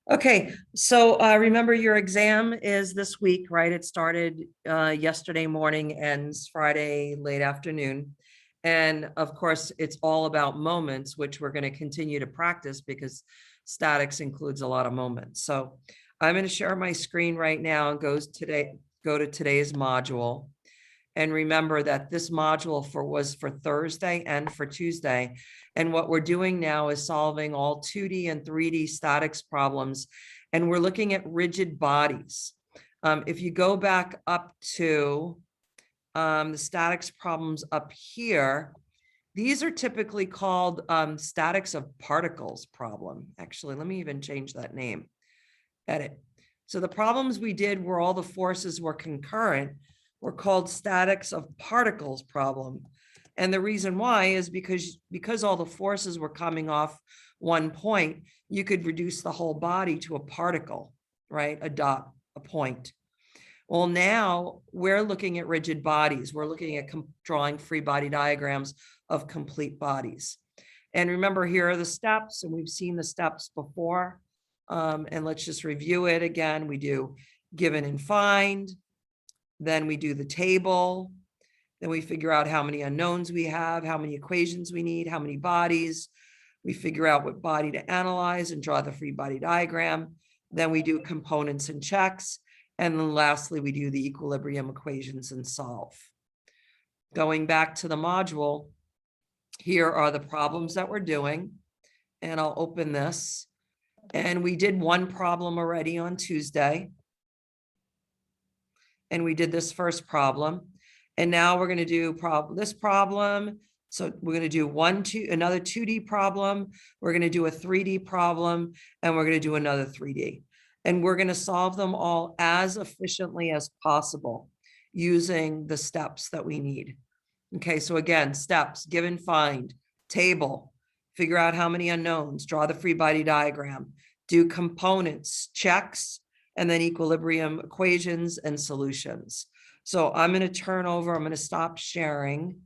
Okay, so remember your exam is this week, right? It started yesterday morning, ends Friday late afternoon. And of course, it's all about moments, which we're going to continue to practice because statics includes a lot of moments. So I'm going to share my screen right now and go to today's module. And remember that this module was for Thursday and for Tuesday. And what we're doing now is solving all 2D and 3D statics problems. And we're looking at rigid bodies. If you go back up to the statics problems up here, these are typically called statics of particles problem. Actually, let me even change that name. Edit. So the problems we did where all the forces were concurrent were called statics of particles problem. And the reason why is because all the forces were coming off one point, you could reduce the whole body to a particle, right? A dot, a point. Well, now we're looking at rigid bodies. We're looking at drawing free body diagrams of complete bodies. And remember, here are the steps, and we've seen the steps before. And let's just review it again. We do given and find. Then we do the table. Then we figure out how many unknowns we have, how many equations we need, how many bodies. We figure out what body to analyze and draw the free body diagram. Then we do components and checks. And then lastly, we do the equilibrium equations and solve. Going back to the module, here are the problems that we're doing. And I'll open this. And we did one problem already on Tuesday. And we did this first problem. And now we're going to do this problem. So we're going to do another 2D problem. We're going to do a 3D problem, and we're going to do another 3D. And we're going to solve them all as efficiently as possible using the steps that we need. Okay, so again, steps, give and find, table, figure out how many unknowns, draw the free body diagram, do components, checks, and then equilibrium equations and solutions. So I'm going to turn over, I'm going to stop sharing.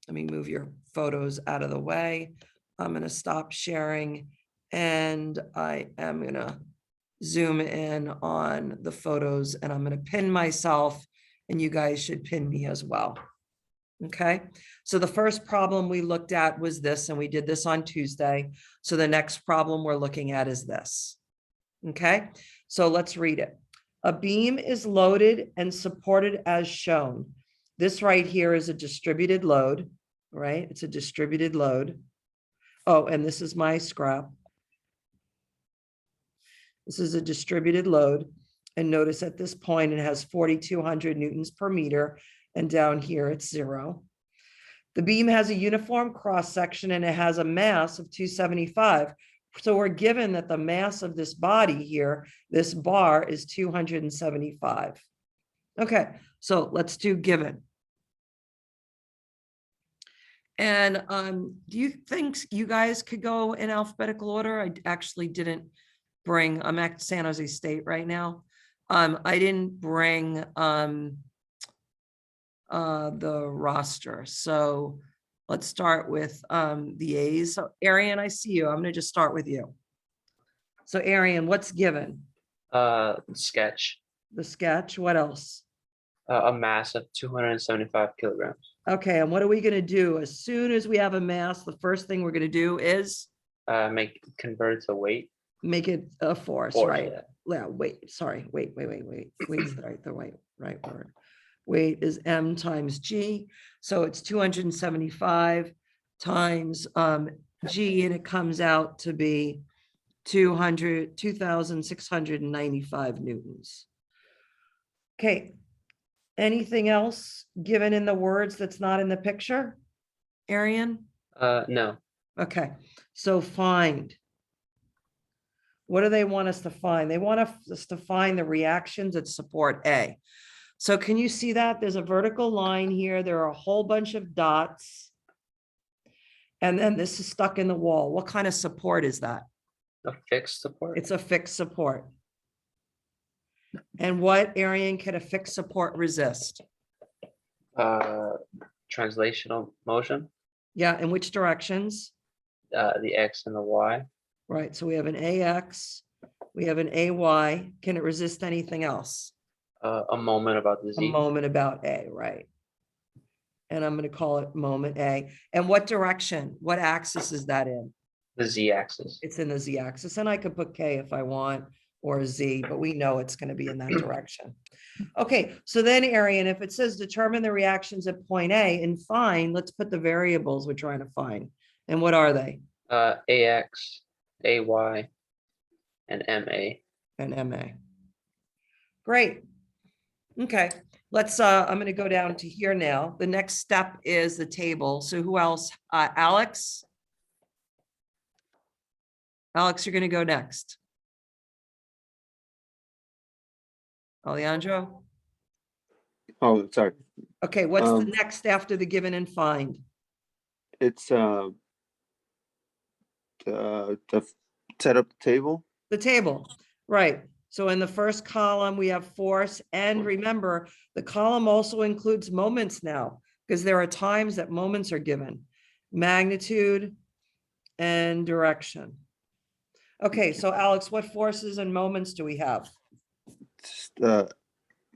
Let me move your photos out of the way. I'm going to stop sharing, and I am going to zoom in on the photos, and I'm going to pin myself, and you guys should pin me as well. Okay, so the first problem we looked at was this, and we did this on Tuesday. So the next problem we're looking at is this. Okay, so let's read it. A beam is loaded and supported as shown. This right here is a distributed load, right? It's a distributed load. Oh, and this is my scrap. This is a distributed load. And notice at this point, it has 4,200 newtons per meter. And down here, it's 0. The beam has a uniform cross section and it has a mass of 275. So we're given that the mass of this body here, this bar, is 275. Okay, so let's do given. And do you think you guys could go in alphabetical order? I actually didn't bring, I'm at San Jose State right now. I didn't bring the roster. So let's start with the A's. So Arian, I see you. I'm going to just start with you. So Arian, what's given? Sketch. The sketch. What else? A mass of 275 kilograms. Okay, and what are we going to do? As soon as we have a mass, the first thing we're going to do is convert it to weight. Make it a force, right? Yeah, weight. Sorry, wait. Weight's the right word. Weight is M times G. So it's 275 times G, and it comes out to be 2,695 newtons. Okay. Anything else given in the words that's not in the picture? Arian? No. Okay. So find. What do they want us to find? They want us to find the reactions that support A. So can you see that? There's a vertical line here. There are a whole bunch of dots. And then this is stuck in the wall. What kind of support is that? A fixed support? It's a fixed support. And what, Arian, can a fixed support resist? Translational motion. Yeah, in which directions? The X and the Y. Right, so we have an AX, We have an AY. Can it resist anything else? A moment about the A Z. moment about A, right? And I'm going to call it moment A. And what direction, what axis is that in? The Z axis. It's in the Z axis, and I could put K if I want, or Z, but we know it's going to be in that direction. Okay, so then Arian, if it says determine the reactions at point A, and fine, let's put the variables we're trying to find. And what are they? AX, AY, and MA. And MA. Great. Okay, let's, I'm gonna go down to here now. The next step is the table. So who else? Alex? Alex, you're gonna go next. Alejandro? Oh, sorry. Okay, what's the Um, next after the given and find? It's set up the table. The table, right. So in the first column, we have force, and remember, the column also includes moments now, because there are times that moments are given. Magnitude and direction. Okay, so Alex, what forces and moments do we have? It's the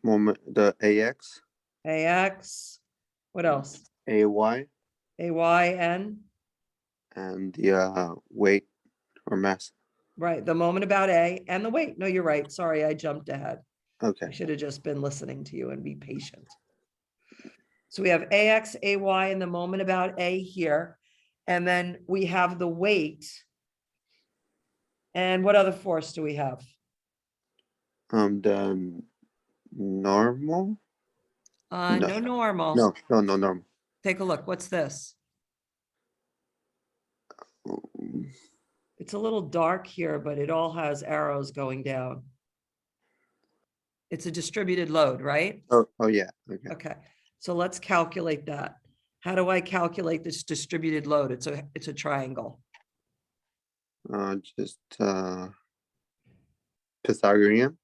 moment, the AX, AX, what else? AY, AY, and the weight or mass. right, the moment about A and the weight. No, you're right. Sorry, I jumped ahead. I Okay. should have just been listening to you and be patient. So we have AX, AY, and the moment about A here. And then we have the weight. And what other force do we have? The normal. No normal. No, normal. Take a look. What's this? Mm, It's a little dark here, but it all has arrows going down. It's a distributed load, right? Oh yeah. Okay. Okay, so let's calculate that. How do I calculate this distributed load? It's a triangle. Just Pythagorean.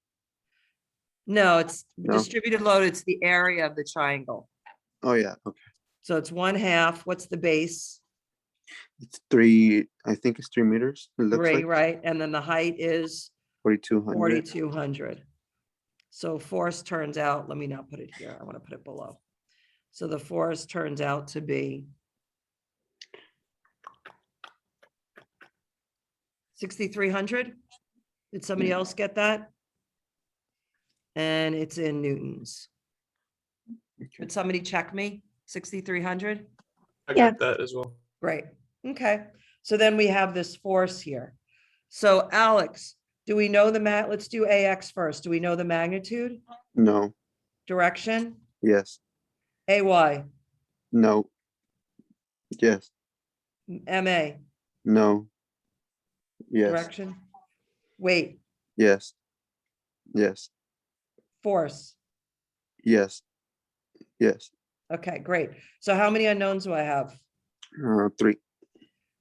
No, it's No? distributed load. It's the area of the triangle. Oh yeah. Okay. So it's 1/2. What's the base? It's 3. I think it's 3 meters. It looks 3, like right? And then the height is 4,200. 4,200. So force turns out, let me not put it here. I want to put it below. So the force turns out to be 6,300. Did somebody else get that? And it's in newtons. Okay. Could somebody check me? 6,300? I Yeah. got that as well. Great. Okay. So then we have this force here. So Alex, do we know the let's do AX first. Do we know the magnitude, No. direction? Yes. AY, No. Yes. MA, No. Yes. direction? Weight, Yes. Yes. force. Yes. Yes. Okay, great. So how many unknowns do I have? 3.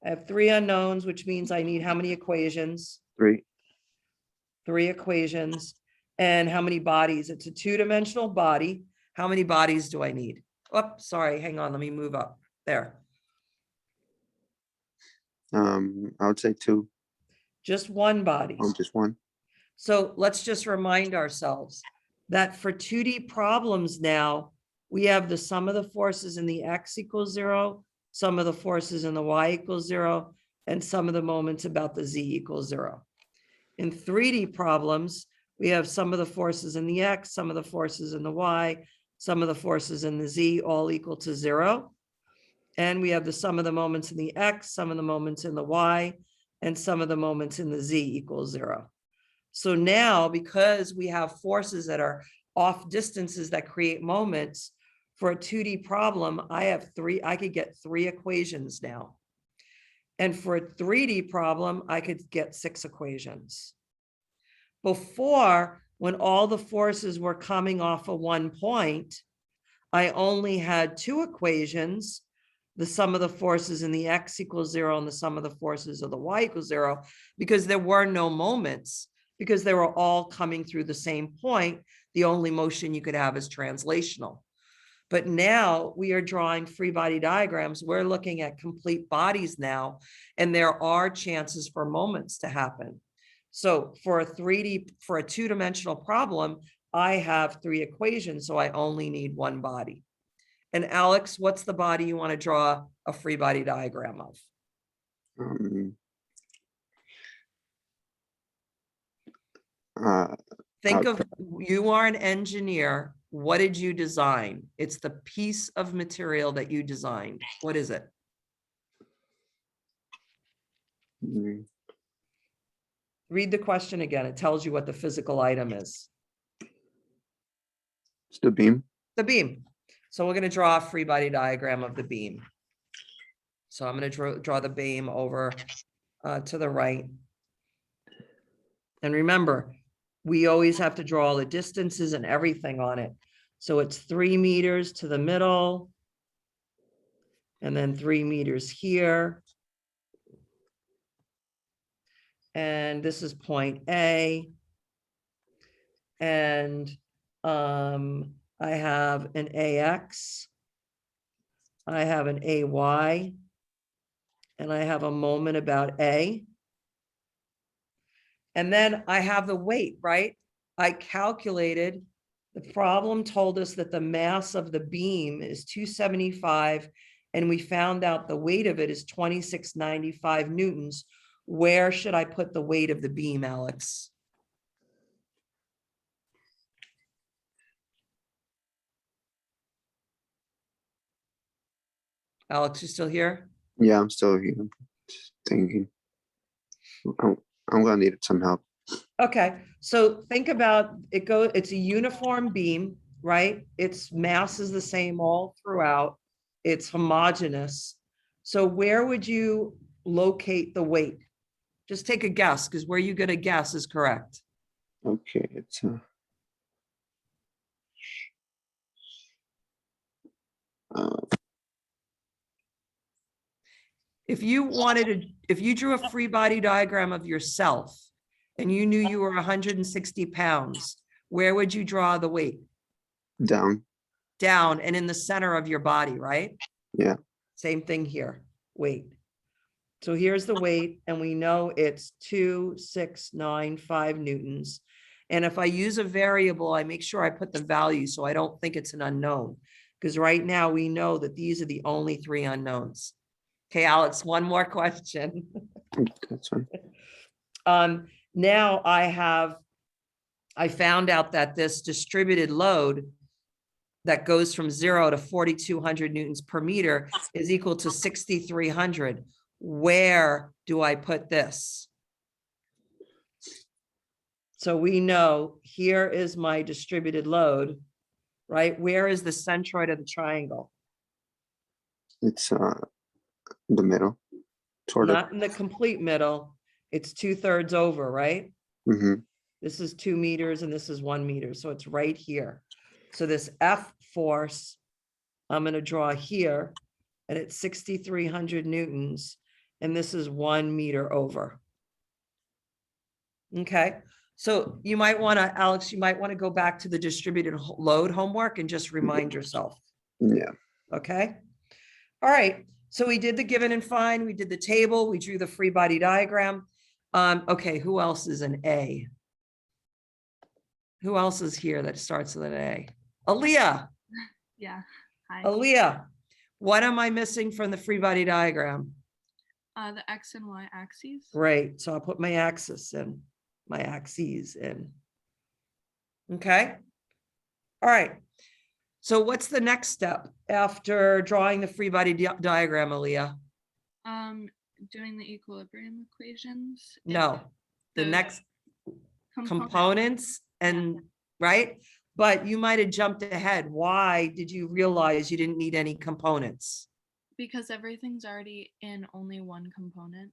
I have 3 unknowns, which means I need how many equations? 3. 3 equations. And how many bodies? It's a 2-dimensional body. How many bodies do I need? Oh, sorry, hang on, let me move up. There, I would say 2. just 1 body. Oh, just 1. So let's just remind ourselves that for 2D problems now, we have the sum of the forces in the X equals 0, some of the forces in the Y equals 0, and some of the moments about the Z equals 0. In 3D problems, we have some of the forces in the X, some of the forces in the Y, some of the forces in the Z, all equal to 0. And we have the sum of the moments in the X, some of the moments in the Y, and some of the moments in the Z equals 0. So now, because we have forces that are off distances that create moments, for a 2D problem, I could get 3 equations now. And for a 3D problem, I could get 6 equations. Before, when all the forces were coming off of one point, I only had 2 equations, the sum of the forces in the X equals 0 and the sum of the forces of the Y equals 0, because there were no moments, because they were all coming through the same point. The only motion you could have is translational. But now we are drawing free body diagrams. We're looking at complete bodies now, and there are chances for moments to happen. So for a 3D, for a two-dimensional problem, I have three equations, so I only need one body. And Alex, what's the body you want to draw a free body diagram of? Um, uh, Think uh, of, you are an engineer. What did you design? It's the piece of material that you designed. What is it? mm, Read the question again. It tells you what the physical item is. it's the beam. The beam. So we're going to draw a free body diagram of the beam. So I'm going to draw the beam over to the right. And remember, we always have to draw all the distances and everything on it. So it's 3 meters to the middle. And then 3 meters here. And this is point A. And I have an AX. I have an AY. And I have a moment about A. And then I have the weight, right? I calculated, the problem told us that the mass of the beam is 275, and we found out the weight of it is 2695 newtons. Where should I put the weight of the beam, Alex? Alex, you still here? Yeah, I'm still here. Just thinking. I'm gonna need some help. Okay, so think about it. It's a uniform beam, right? Its mass is the same all throughout. It's homogeneous. So where would you locate the weight? Just take a guess, because where you get a guess is correct. Okay, it's If you wanted to, if you drew a free body diagram of yourself and you knew you were 160 pounds, where would you draw the weight? down. Down and in the center of your body, right? Yeah. Same thing here, weight. So here's the weight, and we know it's 2695 newtons. And if I use a variable, I make sure I put the value so I don't think it's an unknown. Because right now we know that these are the only three unknowns. Okay, Alex, one more question. That's fine. Now I found out that this distributed load that goes from 0 to 4,200 newtons per meter is equal to 6,300. Where do I put this? So we know here is my distributed load, right? Where is the centroid of the triangle? It's the middle, sort of. Not in the complete middle. It's 2/3 over, right? Mm-hmm. This is 2 meters and this is 1 meter. So it's right here. So this F force, I'm going to draw here, and it's 6,300 newtons. And this is 1 meter over. Okay. So you might want to, Alex, you might want to go back to the distributed load homework and just remind yourself. Yeah. Okay. All right. So we did the given and find, we did the table, we drew the free body diagram. Okay. Who else is an A? Who else is here that starts with an A? Aaliyah. Yeah. Hi. Aaliyah, what am I missing from the free body diagram? The X and Y axes. Right. So I'll put my axis in, my axes in. Okay. All right. So what's the next step after drawing the free body diagram, Aaliyah? Doing the equilibrium equations. No, the the next component. components and right. But you might have jumped ahead. Why did you realize you didn't need any components? Because everything's already in only one component.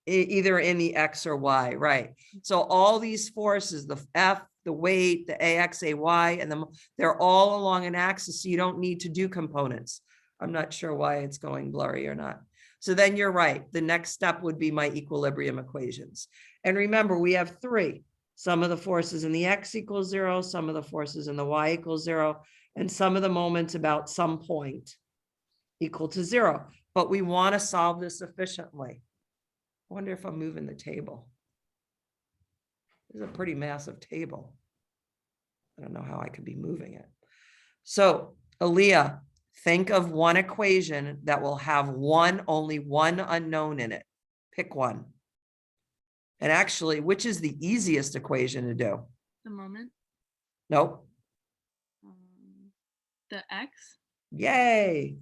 Either in the X or Y, right? So all these forces, the F, the weight, the AX, AY, and they're all along an axis, so you don't need to do components. I'm not sure why it's going blurry or not. So then you're right. The next step would be my equilibrium equations. And remember, we have three. Some of the forces in the X equals 0, some of the forces in the Y equals 0, and some of the moments about some point equal to 0. But we want to solve this efficiently. I wonder if I'm moving the table. This is a pretty massive table. I don't know how I could be moving it. So Aaliyah, think of one equation that will have only one unknown in it. Pick one. And actually, which is the easiest equation to do? The moment. Nope. The X. Yay.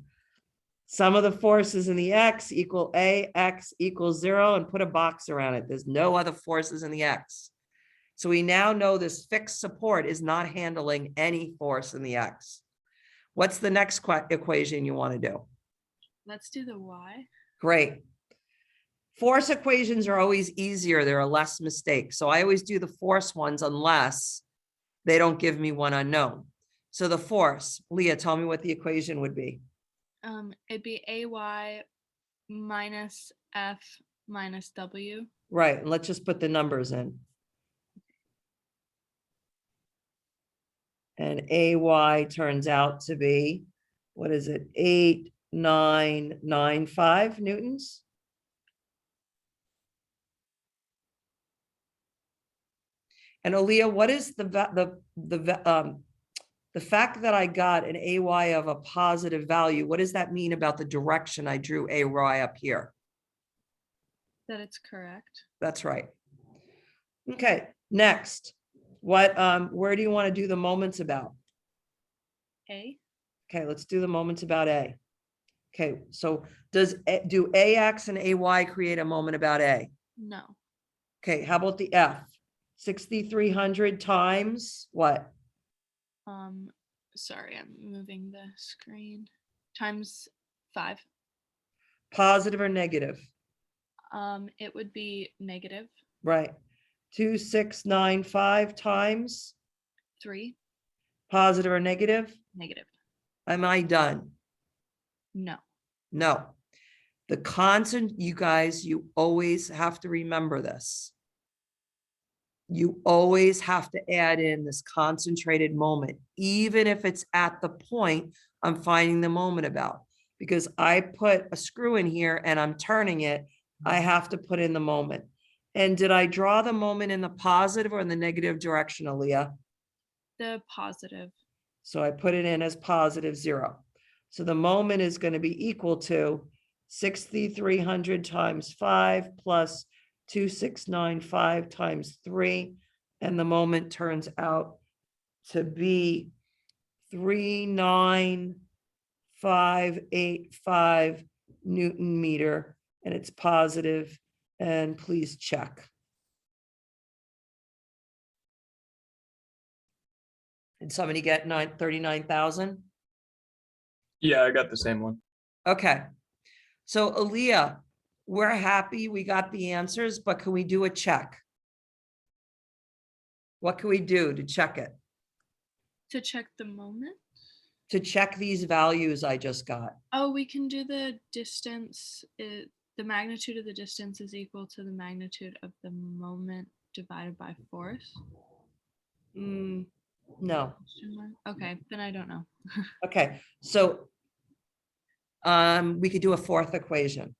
Sum of the forces in the X equal AX equals 0 and put a box around it. There's no other forces in the X. So we now know this fixed support is not handling any force in the X. What's the next equation you want to do? Let's do the Y. Great. Force equations are always easier. There are less mistakes. So I always do the force ones unless they don't give me one unknown. So the force, Leah, tell me what the equation would be. It'd be AY minus F minus W. Right, and let's just put the numbers in. And AY turns out to be, what is it, 8995 newtons? And Aaliyah, what is the fact that I got an AY of a positive value? What does that mean about the direction I drew AY up here? That it's correct. That's right. Okay, next, where do you want to do the moments about? A. Okay, let's do the moments about A. Okay, so do AX and AY create a moment about A? No. Okay, how about the F? 6,300 times what? Sorry, I'm moving the screen. Times 5. Positive or negative? It would be negative. Right. 2695 times 3. positive or negative? Negative. Am I done? No. No. The constant, you guys, you always have to remember this. You always have to add in this concentrated moment, even if it's at the point I'm finding the moment about. Because I put a screw in here and I'm turning it, I have to put in the moment. And did I draw the moment in the positive or in the negative direction, Aaliyah? The positive. So I put it in as positive 0. So the moment is going to be equal to 6,300 times 5 plus 2695 times 3. And the moment turns out to be 39585 Newton meter. And it's positive. And please check. Did somebody get 39,000? Yeah, I got the same one. Okay. So Aaliyah, we're happy we got the answers, but can we do a check? What can we do to check it? To check the moment? To check these values I just got. Oh, we can do the distance. The magnitude of the distance is equal to the magnitude of the moment divided by force. No. Question mark? Okay, then I don't know. Okay, so we could do a fourth equation.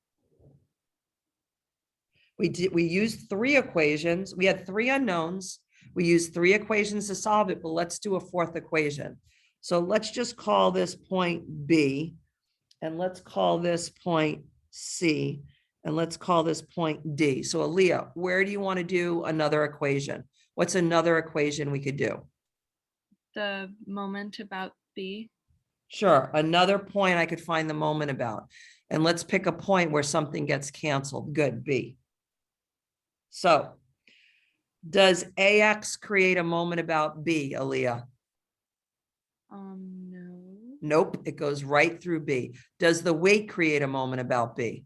We used 3 equations. We had 3 unknowns. We used 3 equations to solve it, but let's do a fourth equation. So let's just call this point B, and let's call this point C, and let's call this point D. So Aaliyah, where do you want to do another equation? What's another equation we could do? The moment about B. Sure, another point I could find the moment about. And let's pick a point where something gets canceled. Good, B. So does AX create a moment about B, Aaliyah? No. Nope, it goes right through B. Does the weight create a moment about B?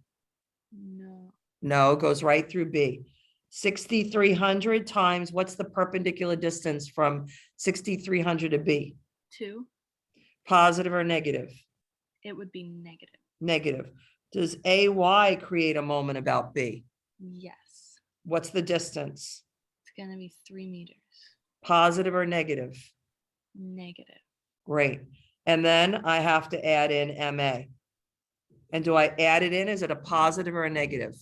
No. No, it goes right through B. 6,300 times, what's the perpendicular distance from 6,300 to B? 2. Positive or negative? It would be negative. Negative. Does AY create a moment about B? Yes. What's the distance? It's going to be 3 meters. Positive or negative? Negative. Great. And then I have to add in MA. And do I add it in? Is it a positive or a negative?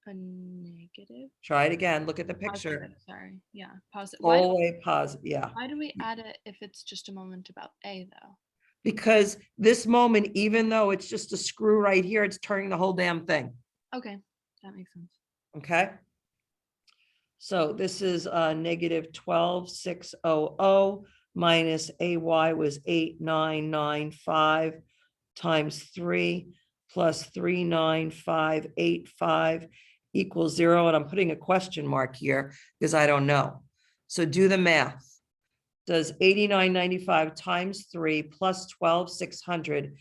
A negative. negative. Try it again. Look at the picture. Positive, sorry. Yeah, positive. Whole way positive, yeah. Why do we add it if it's just a moment about A though? Because this moment, even though it's just a screw right here, it's turning the whole damn thing, Okay, that makes sense. okay? So this is negative 12,600 minus AY was 8,995 times 3 plus 39585 equals 0. And I'm putting a question mark here because I don't know. So do the math. Does 8995 times 3 plus 12,600,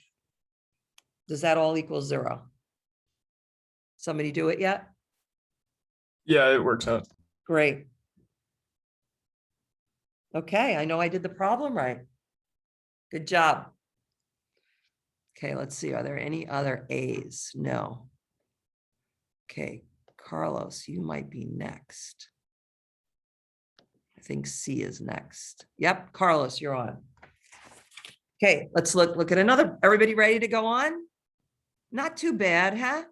does that all equal 0? Somebody do it yet? Yeah, it works out. Great. Okay, I know I did the problem right. Good job. Okay, let's see. Are there any other A's? No. Okay, Carlos, you might be next. I think C is next. Yep, Carlos, you're on. Okay, let's look at another. Everybody ready to go on? Not too bad, huh?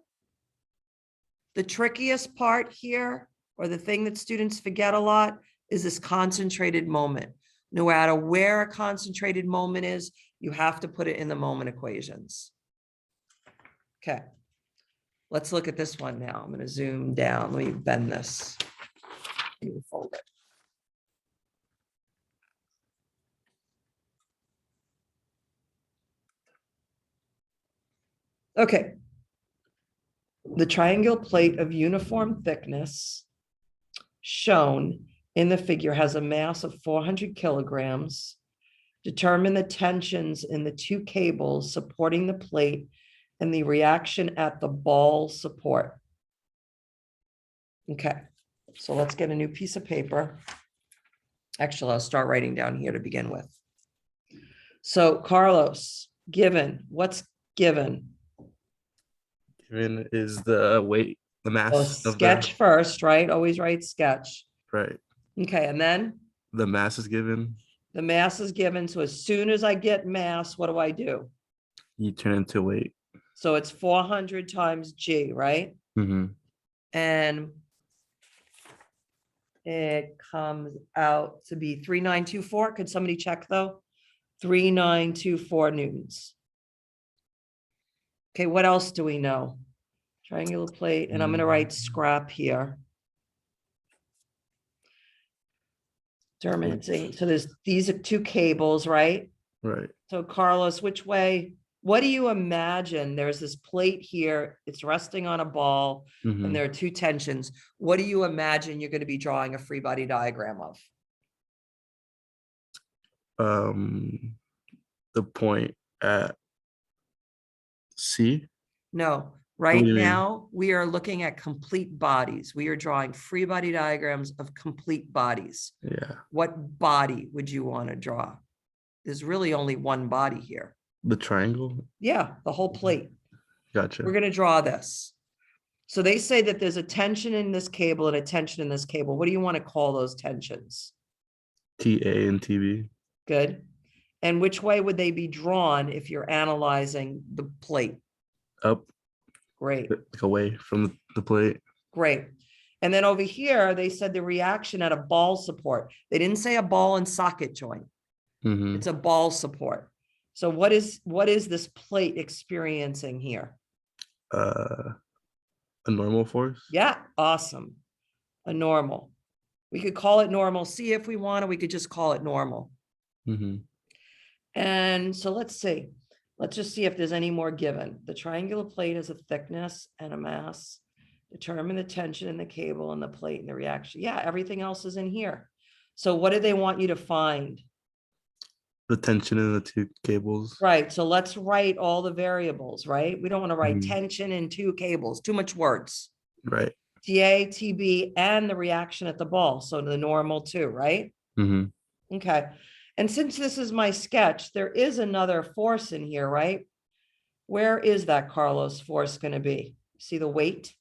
The trickiest part here, or the thing that students forget a lot, is this concentrated moment. No matter where a concentrated moment is, you have to put it in the moment equations. Okay, let's look at this one now. I'm going to zoom down. Let me bend this. Let me fold it. Okay. The triangular plate of uniform thickness shown in the figure has a mass of 400 kilograms. Determine the tensions in the two cables supporting the plate and the reaction at the ball support. Okay, so let's get a new piece of paper. Actually, I'll start writing down here to begin with. So Carlos, given, what's given? Given is the weight, the mass Well, of the, sketch first, right? Always write sketch. right. Okay, and then The mass is given. the mass is given. So as soon as I get mass, what do? You turn into weight. So it's 400 times G, right? Mm-hmm. And it comes out to be 3924. Could somebody check though? 3924 newtons. Okay, what else do we know? Triangular plate, and I'm going to write scrap here. Terminating. So these are two cables, right? Right. So Carlos, which way? What do you imagine? There's this plate here. It's resting on a ball, Mm-hmm. and there are two tensions. What do you imagine you're going to be drawing a free body diagram of? The point at C. No, right do you mean? now we are looking at complete bodies. We are drawing free body diagrams of complete bodies. Yeah. What body would you want to draw? There's really only one body here. The triangle. Yeah, the whole plate. Gotcha. We're going to draw this. So they say that there's a tension in this cable and a tension in this cable. What do you want to call those tensions? TA and TB. Good. And which way would they be drawn if you're analyzing the plate? Up, Great, like away from the plate. great. And then over here, they said the reaction at a ball support. They didn't say a ball and socket joint. Mm-hmm. It's a ball support. So what is this plate experiencing here? A normal force. Yeah, awesome. A normal. We could call it normal C if we want, or we could just call it normal. Mm-hmm. And so let's see. Let's just see if there's any more given. The triangular plate has a thickness and a mass. Determine the tension in the cable and the plate and the reaction. Yeah, everything else is in here. So what do they want you to find? The tension in the two cables. Right, so let's write all the variables, right? We don't want to write Mhm. tension in two cables, too much words. Right. TA, TB, and the reaction at the ball. So the normal too, right? Mm-hmm. Okay. And since this is my sketch, there is another force in here, right? Where is that Carlos force going to be? See the weight?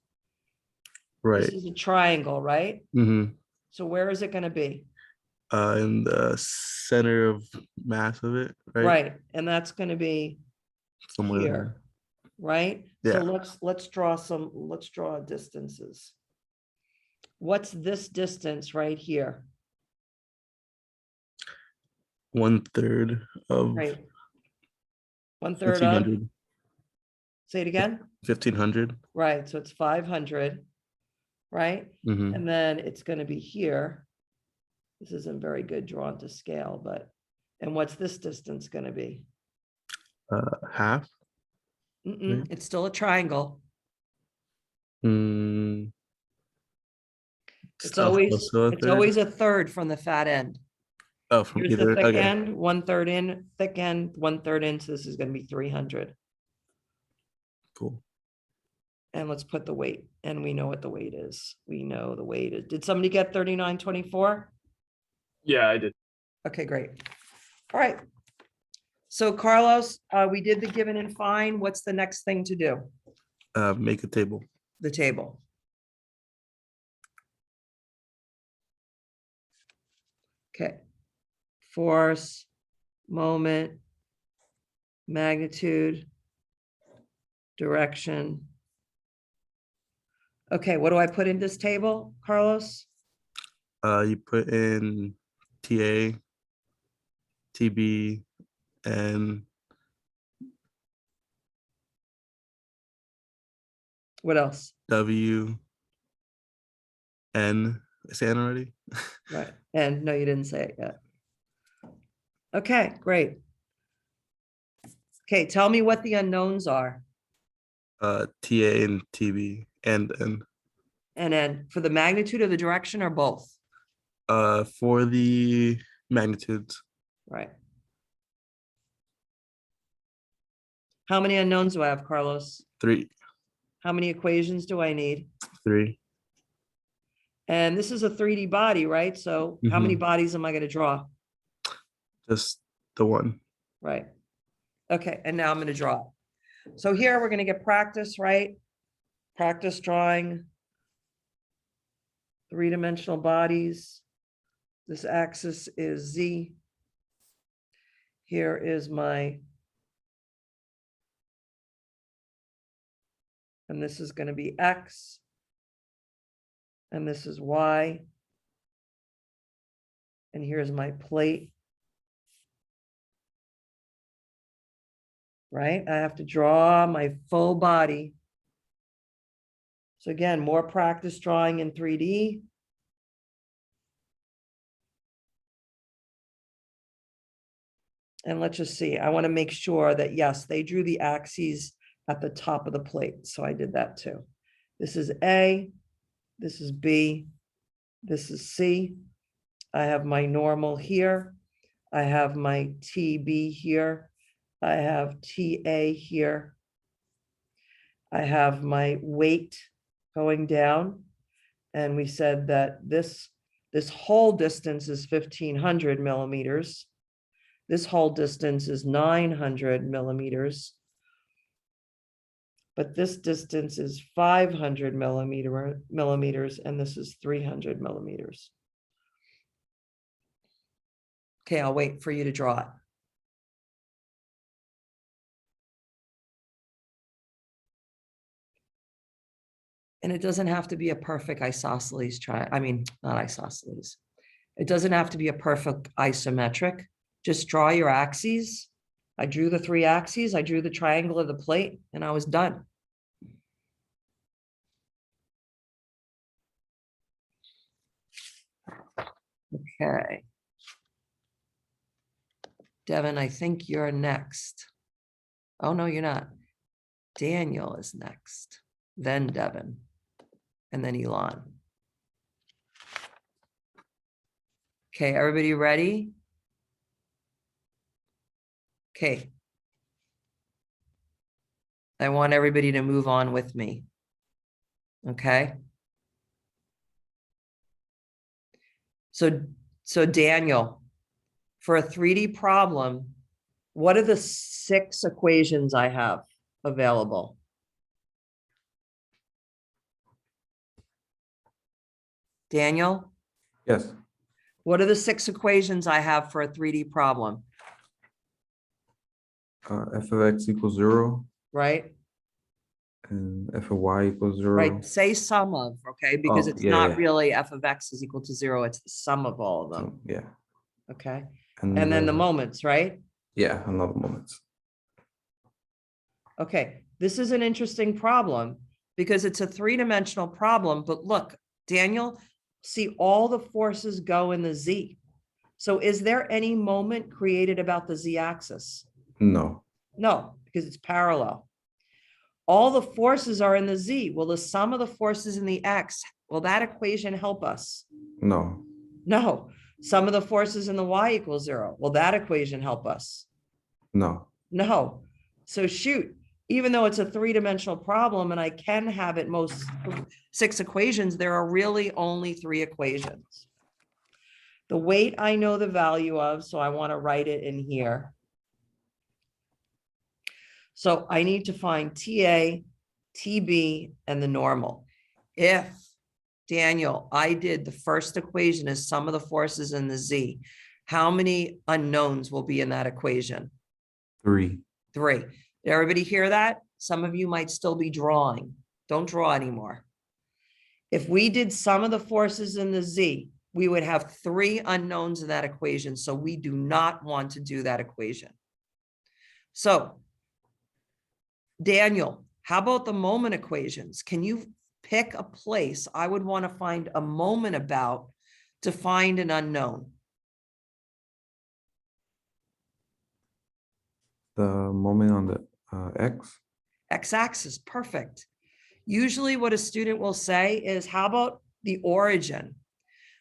Right. This is a triangle, right? Mm-hmm. So where is it going to be? In the center of mass of it, right? Right. And that's going to be Somewhere here, right? Yeah. So let's draw distances. what's this distance right here? 1/3 of Right. 1/3 of, 1,500. say it again? 1,500. Right, so it's 500, right? Mm-hmm. And then it's gonna be here. This isn't very good drawn to scale, but, and what's this distance gonna be? Half. Mm-mm, it's still a triangle. Mm, It's still always, close to a it's third. always a third from the fat end. Oh, from Here's the either. thick Okay. end, 1/3 in, thick end, 1/3 in, so this is gonna be 300. Cool. And let's put the weight, and we know what the weight is. We know the weight is, did somebody get 3924? Yeah, I did. Okay, great. All right. So Carlos, we did the given and fine. What's the next thing to do? Make a table. The table. Okay. Force, moment, magnitude, direction. Okay, what do I put in this table, Carlos? You put in TA, TB, and What else? W, N. I say N already? Right, and no, you didn't say it yet. Okay, great. Okay, tell me what the unknowns are. TA and TB and N. And then for the magnitude of the direction or both? For the magnitudes, Right. How many unknowns do I have, Carlos? 3, How many equations do I need? 3. And this is a 3D body, right? So how many bodies am I gonna draw? Just the one. Right. Okay, and now I'm gonna draw it. So here we're gonna get practice, right? Practice drawing three-dimensional bodies. This axis is Z. Here is my, and this is gonna be X. And this is Y. And here's my plate. Right? I have to draw my full body. So again, more practice drawing in 3D. And let's just see, I want to make sure that, yes, they drew the axes at the top of the plate. So I did that too. This is A, this is B, this is C. I have my normal here. I have my TB here. I have TA here. I have my weight going down. And we said that this whole distance is 1,500 millimeters. This whole distance is 900 millimeters. But this distance is 500 millimeters, and this is 300 millimeters. Okay, I'll wait for you to draw it. And it doesn't have to be a perfect isosceles not isosceles. It doesn't have to be a perfect isometric. Just draw your axes. I drew the 3 axes. I drew the triangle of the plate, and I was done. Okay. Devin, I think you're next. Oh, no, you're not. Daniel is next, then Devin, and then Elon. Okay, everybody ready? Okay. I want everybody to move on with me. Okay. So Daniel, for a 3D problem, what are the 6 equations I have available? Daniel, Yes, what are the 6 equations I have for a 3D problem, f of x equals 0, right? And f of y equals 0. right? Say sum of, okay, because Oh, it's yeah, not yeah. really f of x is equal to 0, it's the sum of all of them, So, yeah. okay? And then the moments, right? Yeah, another moment. Okay, this is an interesting problem because it's a three-dimensional problem, but look, Daniel, see all the forces go in the z. So is there any moment created about the z-axis? No, No, because it's parallel. All the forces are in the z. Will the sum of the forces in the x, will that equation help us? no, No. Sum of the forces in the y equals 0. Will that equation help us? no. No. So shoot, even though it's a three-dimensional problem and I can have at most 6 equations, there are really only 3 equations. The weight I know the value of, so I want to write it in here. So I need to find TA, TB, and the normal. If, Daniel, I did the first equation as sum of the forces in the z, how many unknowns will be in that equation? 3. 3. Did everybody hear that? Some of you might still be drawing. Don't draw anymore. If we did sum of the forces in the z, we would have 3 unknowns in that equation. So we do not want to do that equation. So Daniel, how about the moment equations? Can you pick a place I would want to find a moment about to find an unknown? The moment on the x. X-axis, perfect. Usually what a student will say is, how about the origin?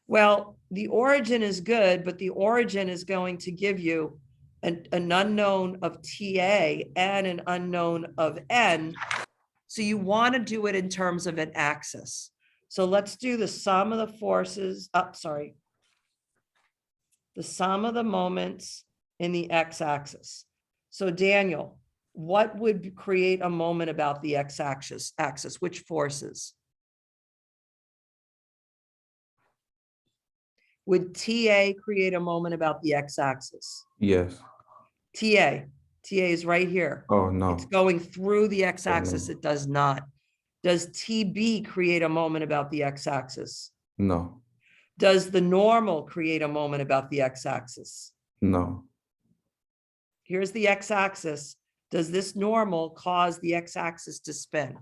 Well, the origin is good, but the origin is going to give you an unknown of TA and an unknown of N. So you want to do it in terms of an axis. So let's do the sum of the forces, the sum of the moments in the x-axis. So Daniel, what would create a moment about the x-axis? Which forces? Would TA create a moment about the x-axis? Yes. TA is right here. Oh, no. It's going through the x-axis. no. It does not. Does TB create a moment about the x-axis? No, Does the normal create a moment about the x-axis? no, Here's the x-axis. Does this normal cause the x-axis to spin?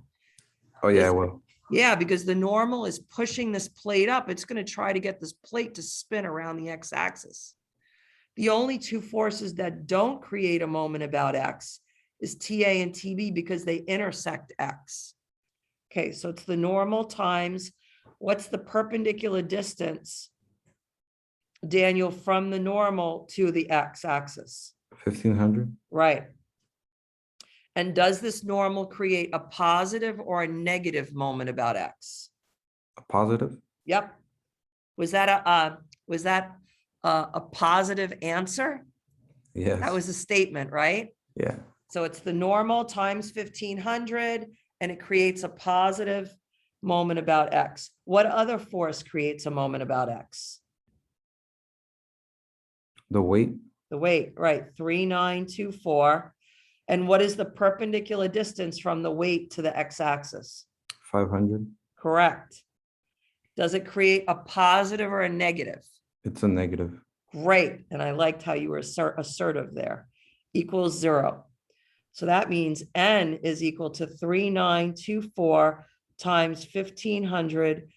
oh, yeah, This- well, Yeah, because the normal is pushing this plate up. It's going to try to get this plate to spin around the x-axis. The only 2 forces that don't create a moment about x is TA and TB because they intersect x. Okay, so it's the normal times, what's the perpendicular distance, Daniel, from the normal to the x-axis? 1500. Right. And does this normal create a positive or a negative moment about x? A positive. Yep. Was that a positive answer? Yes. That was a statement, right? Yeah. So it's the normal times 1500, and it creates a positive moment about x. What other force creates a moment about x? The weight. The weight, right, 3924. And what is the perpendicular distance from the weight to the x-axis? 500. Correct. Does it create a positive or a negative? It's a negative. Great. And I liked how you were assertive there. Equals 0. So that means N is equal to 3924 times 1500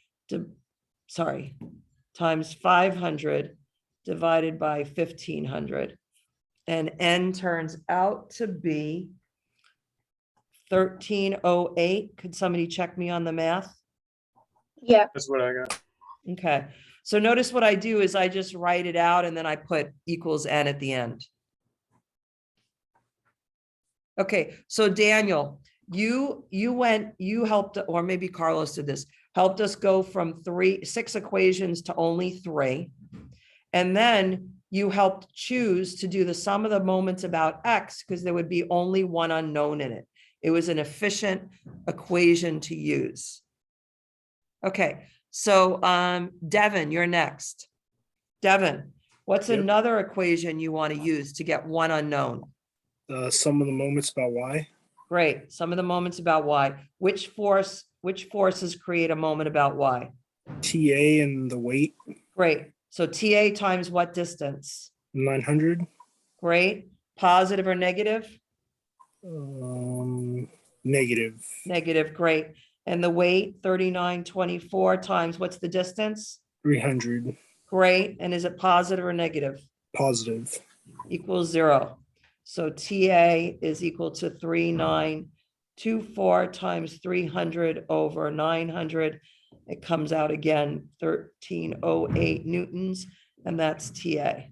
times 500 divided by 1500. And N turns out to be 1308. Could somebody check me on the math? Yeah, That's what I got. Okay, so notice what I do is I just write it out and then I put equals N at the end. Okay, so Daniel, you helped, or maybe Carlos did this, helped us go from 6 equations to only 3. And then you helped choose to do the sum of the moments about X because there would be only one unknown in it. It was an efficient equation to use. Okay, so Devin, you're next. Devin, what's Yep. another equation you want to use to get one unknown? Sum of the moments about y. Great. Some of the moments about Y. Which forces create a moment about Y? TA and the weight, Great. So TA times what distance? 900. Great. Positive or negative? Negative, Negative, great. And the weight, 3924 times what's the distance? 300. Great. And is it positive or negative? Positive. Equals 0. So TA is equal to 3924 times 300 over 900. It comes out again, 1308 newtons, and that's TA.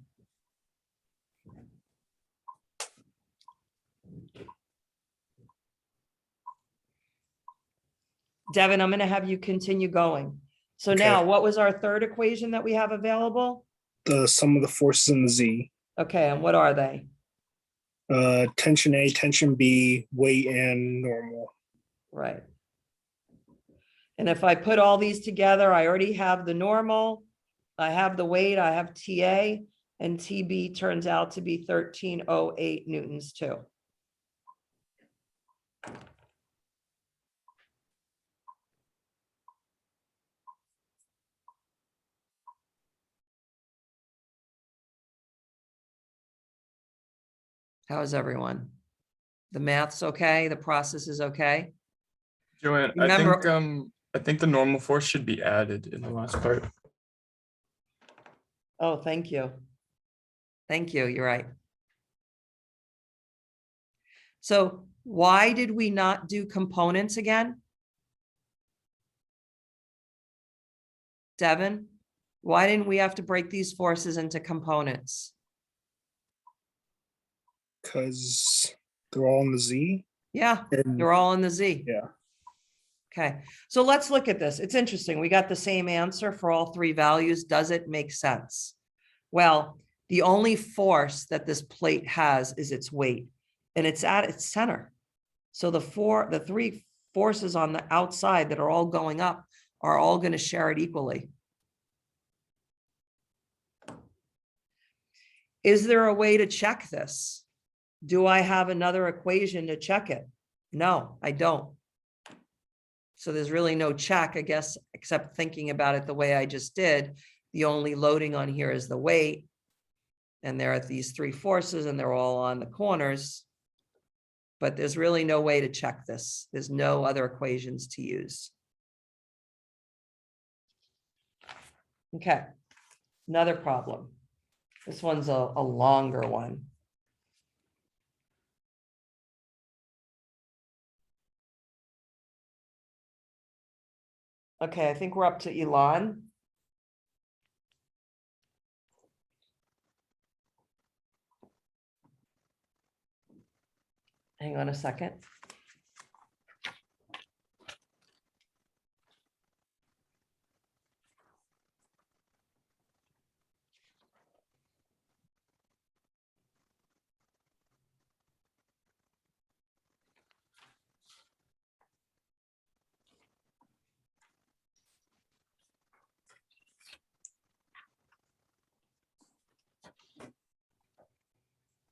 Devin, I'm going to have you continue going. So Okay. now, what was our third equation that we have available? The sum of the forces in the Z. Okay, and what are they? Tension A, tension B, weight, and normal. Right. And if I put all these together, I already have the normal, I have the weight, I have TA, and TB turns out to be 1308 newtons too. How is everyone? The math's okay, the process is okay? Joanne, Remember- I think the normal force should be added in the last part. Oh, thank you. Thank you, you're right. So why did we not do components again? Devin, why didn't we have to break these forces into components? Because they're all in the Z. Yeah, And they're all in the Z. yeah, Okay, so let's look at this. It's interesting. We got the same answer for all three values. Does it make sense? Well, the only force that this plate has is its weight, and it's at its center. So the three forces on the outside that are all going up are all going to share it equally. Is there a way to check this? Do I have another equation to check it? No, I don't. So there's really no check, I guess, except thinking about it the way I just did. The only loading on here is the weight. And there are these three forces and they're all on the corners. But there's really no way to check this. There's no other equations to use. Okay, another problem. This one's a longer one. Okay, I think we're up to Elon. Hang on a second.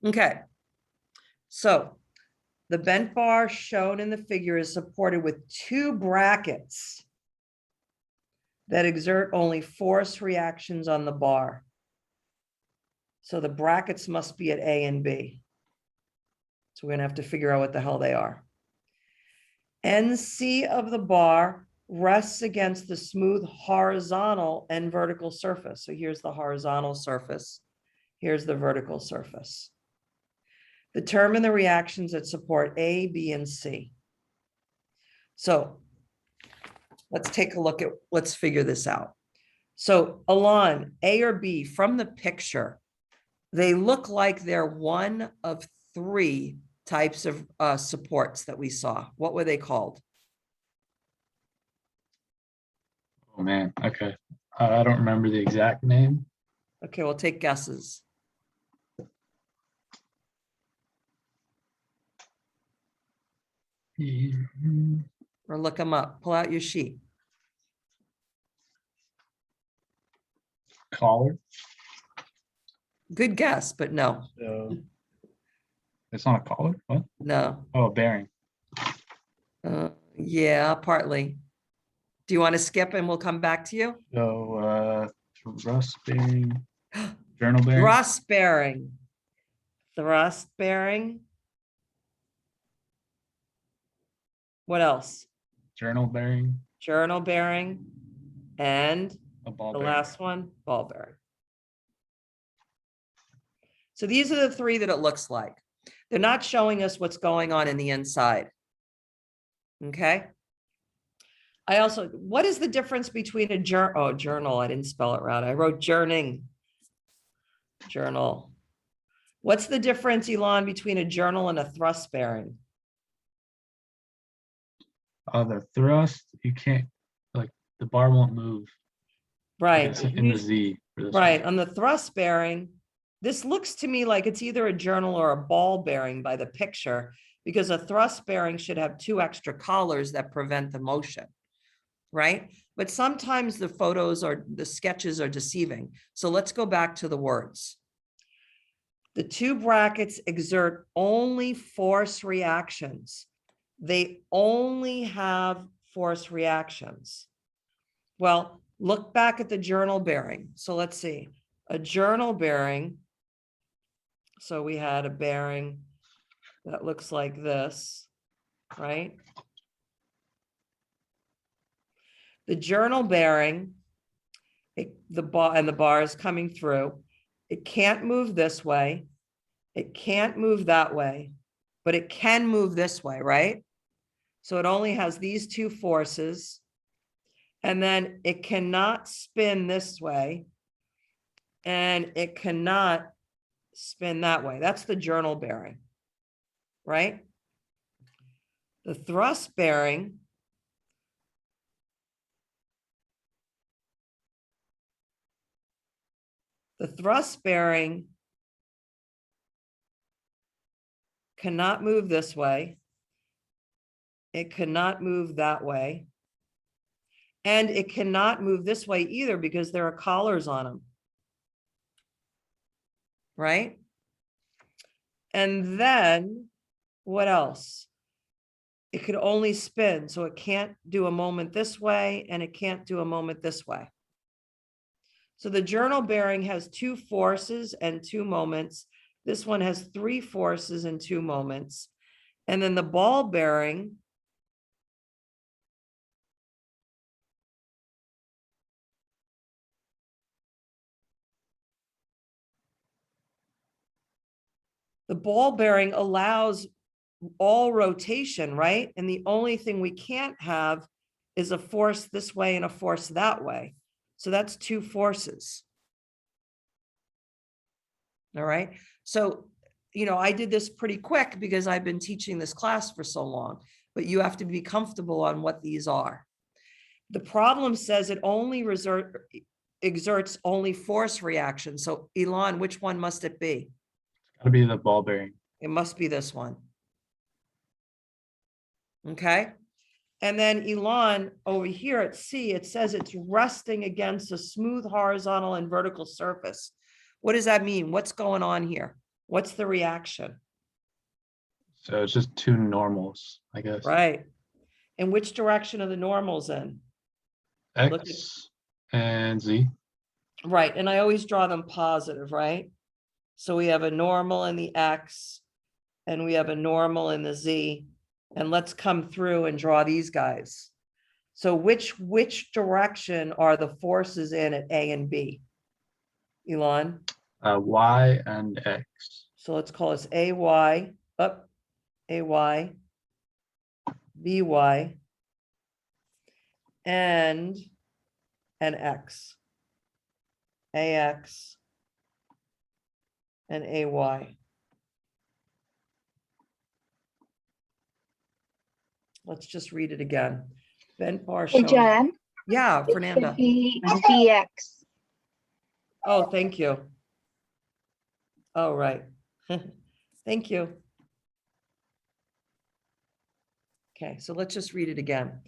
Okay. So the bent bar shown in the figure is supported with two brackets that exert only force reactions on the bar. So the brackets must be at A and B. So we're gonna have to figure out what the hell they are. NC of the bar rests against the smooth horizontal and vertical surface. So here's the horizontal surface. Here's the vertical surface. Determine the reactions that support A, B, and C. So let's take a look at, let's figure this out. So Alon, A or B, from the picture, they look like they're one of three types of supports that we saw. What were they called? Oh man, okay. I don't remember the exact name. Okay, we'll take guesses. Or look them up. Pull out your sheet. Collar. Good guess, but no, It's not a collar. What? no. Oh, a bearing. Yeah, partly. Do you want to skip and we'll come back to you? So, thrust bearing, journal bearing, Thrust bearing. Thrust bearing. What else? journal bearing, Journal bearing. And a ball the bearing. last one, ball bearing. So these are the three that it looks like. They're not showing us what's going on in the inside. Okay. I also, what is the difference between a journal? I didn't spell it right. I wrote journing. Journal. What's the difference, Elon, between a journal and a thrust bearing? The thrust, you can't, like, the bar won't move. Right. It's in the Z. For this Right. one. On the thrust bearing, this looks to me like it's either a journal or a ball bearing by the picture, because a thrust bearing should have two extra collars that prevent the motion. Right? But sometimes the photos or the sketches are deceiving. So let's go back to the words. The two brackets exert only force reactions. They only have force reactions. Well, look back at the journal bearing. So let's see, a journal bearing. So we had a bearing that looks like this, right? The journal bearing, the bar is coming through. It can't move this way. It can't move that way, but it can move this way, right? So it only has these two forces. And then it cannot spin this way. And it cannot spin that way. That's the journal bearing, right? The thrust bearing, cannot move this way. It cannot move that way. And it cannot move this way either because there are collars on them. Right? And then what else? It could only spin, so it can't do a moment this way and it can't do a moment this way. So the journal bearing has two forces and two moments. This one has three forces and two moments. And then the ball bearing allows all rotation, right? And the only thing we can't have is a force this way and a force that way. So that's two forces. All right. So, I did this pretty quick because I've been teaching this class for so long, but you have to be comfortable on what these are. The problem says it only exerts only force reaction. So Elon, which one must it be? Gotta be the ball bearing. It must be this one. Okay. And then Elon, over here at C, it says it's resting against a smooth horizontal and vertical surface. What does that mean? What's going on here? What's the reaction? So it's just two normals, I guess. Right. And which direction are the normals in? Look at- X and Z. Right. And I always draw them positive, right? So we have a normal in the X and we have a normal in the Z. And let's come through and draw these guys. So which direction are the forces in at A and B? Elon? Y and X. So let's call this AY, up, AY, BY, and an X, AX, and AY. Let's just read it again. Bent bar Hey, shown. Jen. Yeah, It should Fernanda. be BX. Oh, thank you. Oh, right. Thank you. Okay, so let's just read it again.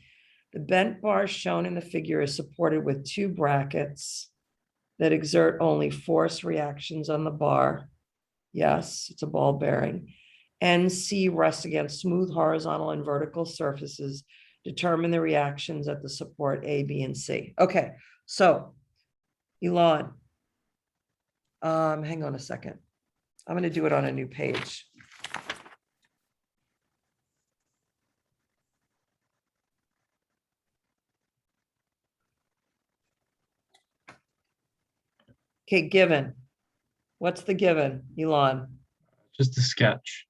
The bent bar shown in the figure is supported with two brackets that exert only force reactions on the bar. Yes, it's a ball bearing. NC rests against smooth horizontal and vertical surfaces. Determine the reactions at the support A, B, and C. Okay, so Elon, hang on a second. I'm going to do it on a new page. Okay, given. What's the given, Elon? Just a sketch.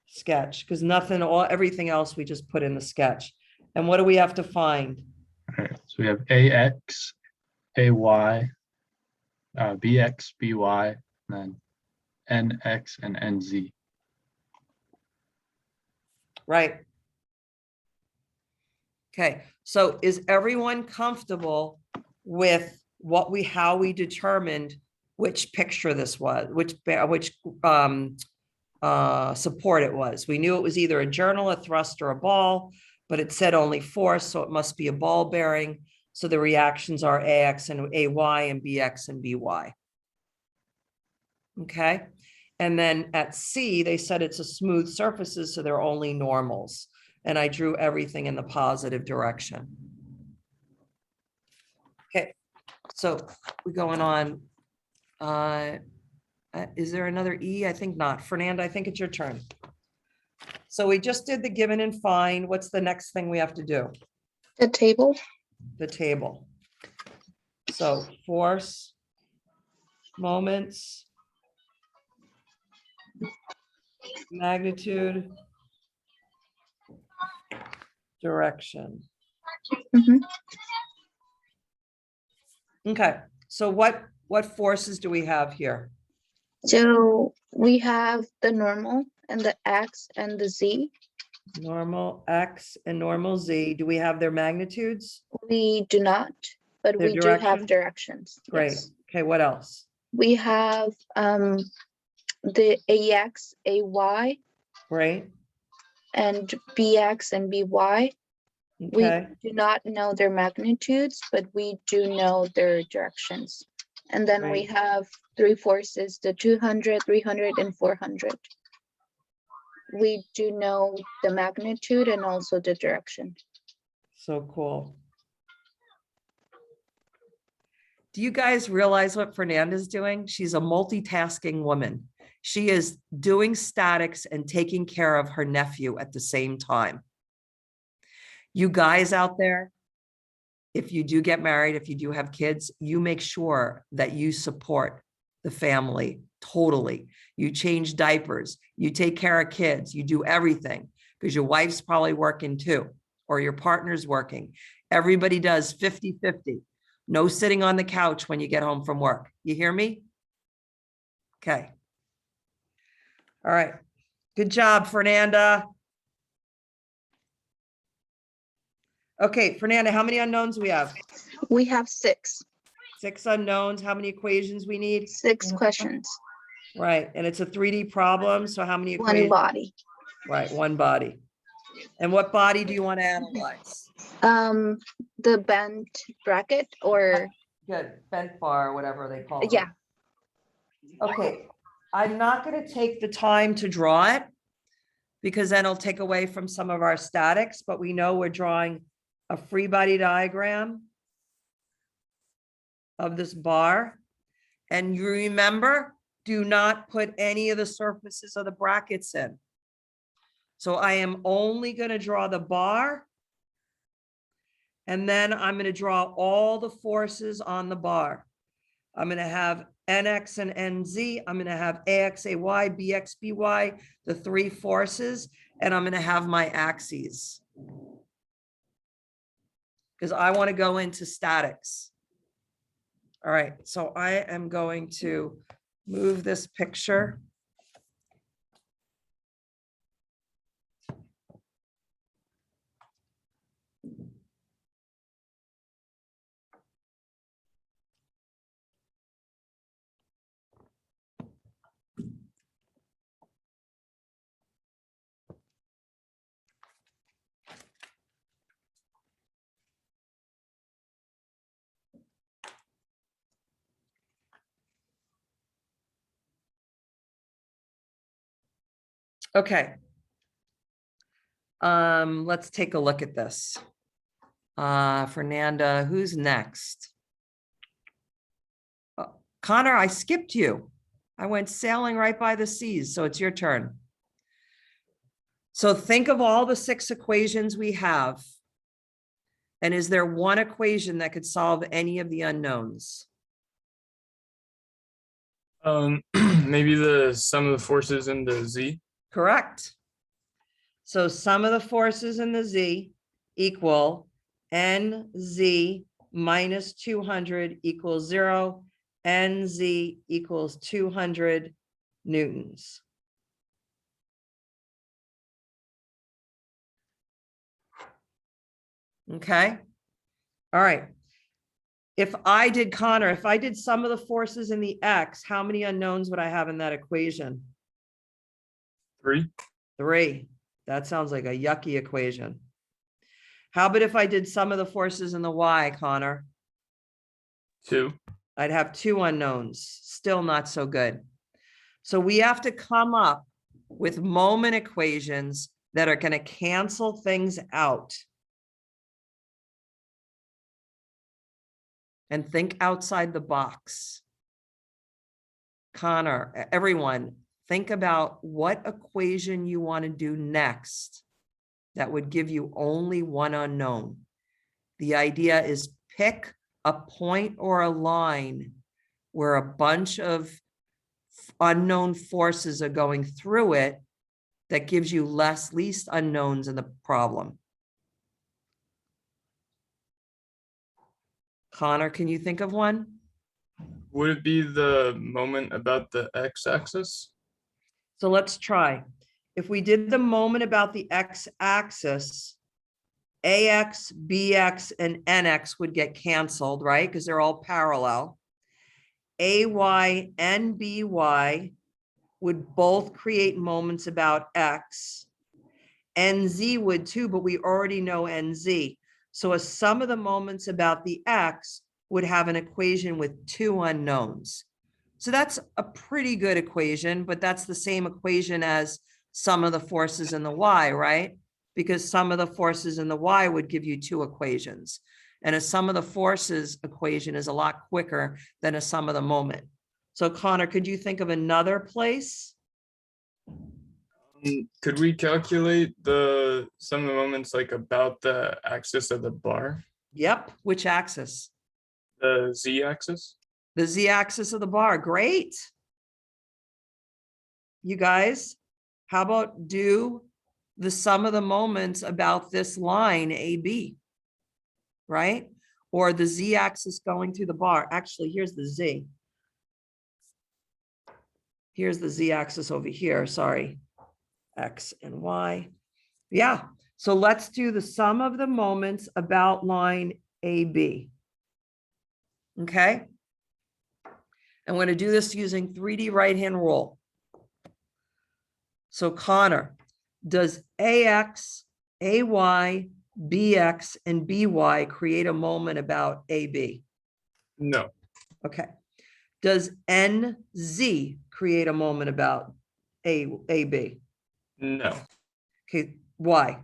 Sketch, because nothing, everything else we just put in the sketch. And what do we have to find? All right, so we have AX, AY, BX, BY, and then NX and NZ. Right. Okay, so is everyone comfortable with how we determined which picture this was, which support it was? We knew it was either a journal, a thrust, or a ball, but it said only force, so it must be a ball bearing. So the reactions are AX and AY and BX and BY. Okay, and then at C, they said it's a smooth surfaces, so they're only normals. And I drew everything in the positive direction. Okay, so we're going on. Is there another E? I think not. Fernanda, I think it's your turn. So we just did the given and find. What's the next thing we have to do? The table. The table. So force, moments, magnitude, direction. Mhm. Okay, so what forces do we have here? So we have the normal and the X and the Z. Normal X and normal Z. Do we have their magnitudes? We do not, but Their we do have direction? directions. Great. Yes. Okay, what else? We have the AX, AY, Great. and BX and BY. We Okay, do not know their magnitudes, but we do know their directions. And then we Right. have three forces, the 200, 300, and 400. We do know the magnitude and also the direction. so cool. Do you guys realize what Fernanda's doing? She's a multitasking woman. She is doing statics and taking care of her nephew at the same time. You guys out there, if you do get married, if you do have kids, you make sure that you support the family totally. You change diapers, you take care of kids, you do everything because your wife's probably working too, or your partner's working. Everybody does 50-50. No sitting on the couch when you get home from work. You hear me? Okay. All right. Good job, Fernanda. Okay, Fernanda, how many unknowns we have? We have 6 6 unknowns. How many equations we need? questions, Right, and it's a 3D problem, so how many one equations? body. Right, one body. And what body do you want to analyze? The bent bracket or Good, bent bar, whatever they call it. yeah, Okay, I'm not gonna take the time to draw it because then it'll take away from some of our statics, but we know we're drawing a free body diagram of this bar. And you remember, do not put any of the surfaces of the brackets in. So I am only gonna draw the bar. And then I'm gonna draw all the forces on the bar. I'm gonna have NX and NZ. I'm gonna have AX, AY, BX, BY, the 3 forces, and I'm gonna have my axes. Because I want to go into statics. All right, so I am going to move this picture. Okay. Let's take a look at this. Fernanda, who's next? Connor, I skipped you. I went sailing right by the seas, so it's your turn. So think of all the 6 equations we have. And is there one equation that could solve any of the unknowns? Maybe the sum of the forces in the Z. Correct. So sum of the forces in the Z equal NZ minus 200 equals 0. NZ equals 200 newtons. Okay. All right. If I did, Connor, if I did sum of the forces in the X, how many unknowns would I have in that equation? 3. 3. That sounds like a yucky equation. How about if I did sum of the forces in the Y, Connor? 2. I'd have 2 unknowns. Still not so good. So we have to come up with moment equations that are going to cancel things out. And think outside the box. Connor, everyone, think about what equation you want to do next that would give you only one unknown. The idea is pick a point or a line where a bunch of unknown forces are going through it that gives you least unknowns in the problem. Connor, can you think of one? Would it be the moment about the x-axis? So let's try. If we did the moment about the x-axis, AX, BX, and NX would get canceled, right? Because they're all parallel. AY and BY would both create moments about X. NZ would too, but we already know NZ. So a sum of the moments about the X would have an equation with 2 unknowns. So that's a pretty good equation, but that's the same equation as sum of the forces in the Y, right? Because sum of the forces in the Y would give you 2 equations. And a sum of the forces equation is a lot quicker than a sum of the moment. So Connor, could you think of another place? Could we calculate the sum of the moments like about the axis of the bar? Yep, which axis? The z-axis? The z-axis of the bar, great. You guys, how about do the sum of the moments about this line AB, right? Or the z-axis going through the bar. Actually, here's the z. Here's the z-axis over here, sorry. X and Y. Yeah, so let's do the sum of the moments about line AB. Okay? I'm going to do this using 3D right-hand rule. So Connor, does AX, AY, BX, and BY create a moment about AB? No. Okay. Does NZ create a moment about AB? No. Okay, why?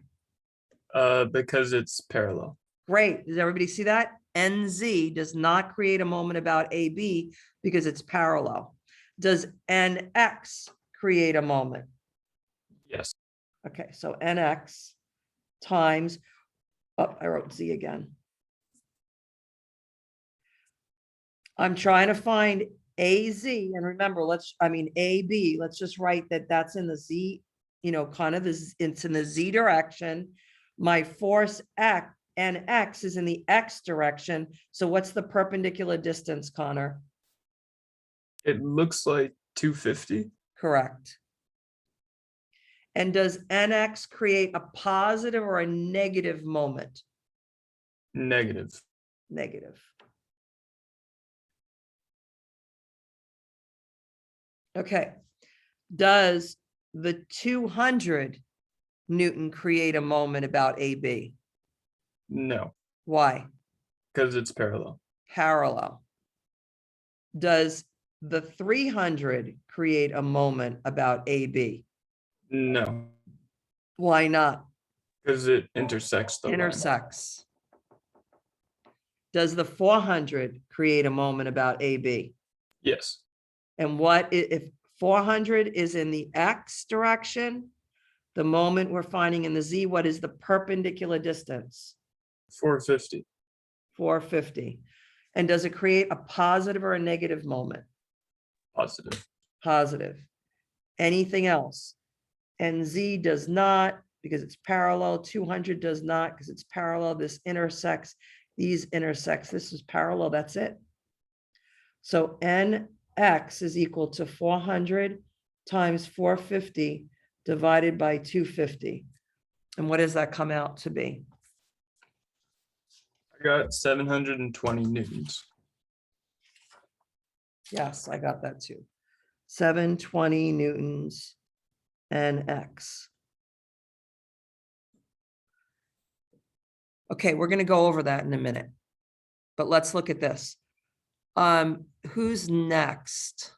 Because it's parallel. Great. Does everybody see that? NZ does not create a moment about AB because it's parallel. Does NX create a moment? Yes. Okay, so NX times, oh, I wrote Z again. I'm trying to find AZ, and remember, AB, let's just write that that's in the Z, kind of this, it's in the Z direction. My force X and X is in the X direction. So what's the perpendicular distance, Connor? It looks like 250. Correct. And does NX create a positive or a negative moment? Negative. Negative. Okay. Does the 200 Newton create a moment about AB? No, Why? because it's parallel. Parallel. Does the 300 create a moment about AB? No, Why not? because it intersects the line. Intersects. Does the 400 create a moment about AB? Yes, And what if 400 is in the X direction? The moment we're finding in the Z, what is the perpendicular distance? 450. 450. And does it create a positive or a negative moment? Positive. Positive. Anything else? And Z does not, because it's parallel. 200 does not, because it's parallel. This intersects, these intersects. This is parallel, that's it. So NX is equal to 400 times 450 divided by 250. And what does that come out to be? I got 720 newtons. Yes, I got that too. 720 newtons NX. Okay, we're going to go over that in a minute. But let's look at this. Who's next?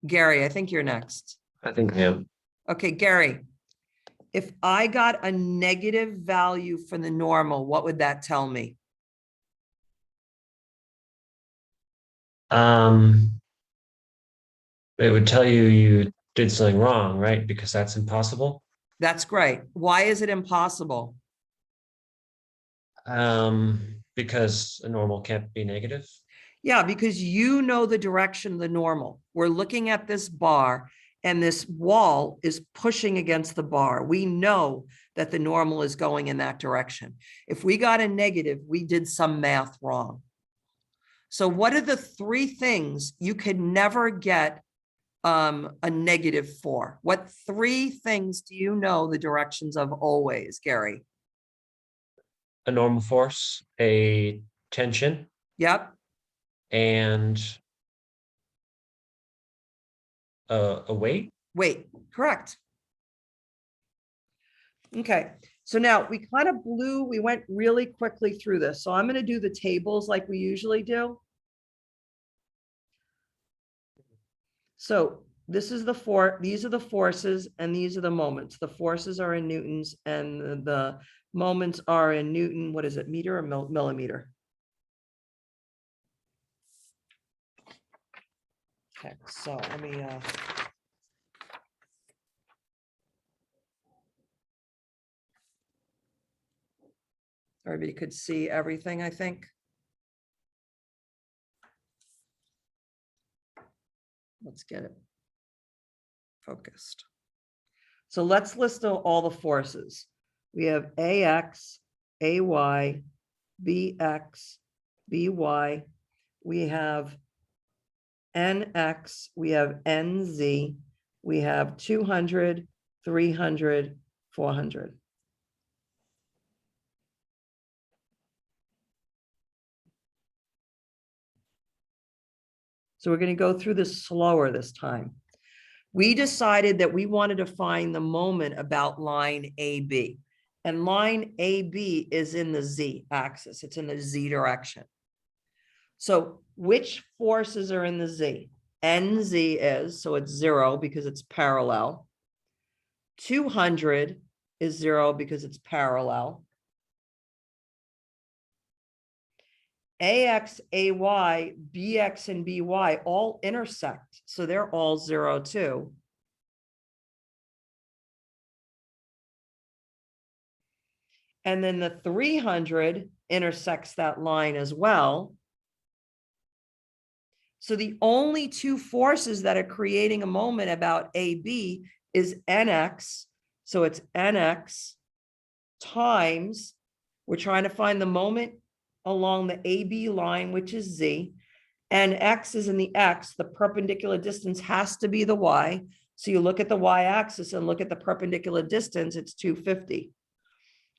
Gary, I think you're next. I think I am. Okay, Gary, if I got a negative value for the normal, what would that tell me? It would tell you you did something wrong, right? Because that's impossible. That's great. Why is it impossible? Because a normal can't be negative. Yeah, because you know the direction of the normal. We're looking at this bar and this wall is pushing against the bar. We know that the normal is going in that direction. If we got a negative, we did some math wrong. So what are the three things you could never get a negative for? What three things do you know the directions of always, Gary? A normal force, a tension, Yep. and a weight. Wait, correct. Okay, so now we kind of we went really quickly through this. So I'm going to do the tables like we usually do. So this is these are the forces and these are the moments. The forces are in newtons and the moments are in Newton. What is it, meter or millimeter? Okay, so let me everybody could see everything, I think. Let's get it focused. So let's list all the forces. We have AX, AY, BX, BY. We have NX, we have NZ, we have 200, 300, 400. So we're going to go through this slower this time. We decided that we wanted to find the moment about line AB. And line AB is in the Z axis. It's in the Z direction. So which forces are in the Z? NZ is, so it's 0 because it's parallel. 200 is 0 because it's parallel. AX, AY, BX, and BY all intersect. So they're all 0 too. And then the 300 intersects that line as well. So the only two forces that are creating a moment about AB is NX. So it's NX times, we're trying to find the moment along the AB line, which is Z, and X is in the X, the perpendicular distance has to be the Y. So you look at the Y axis and look at the perpendicular distance, it's 250.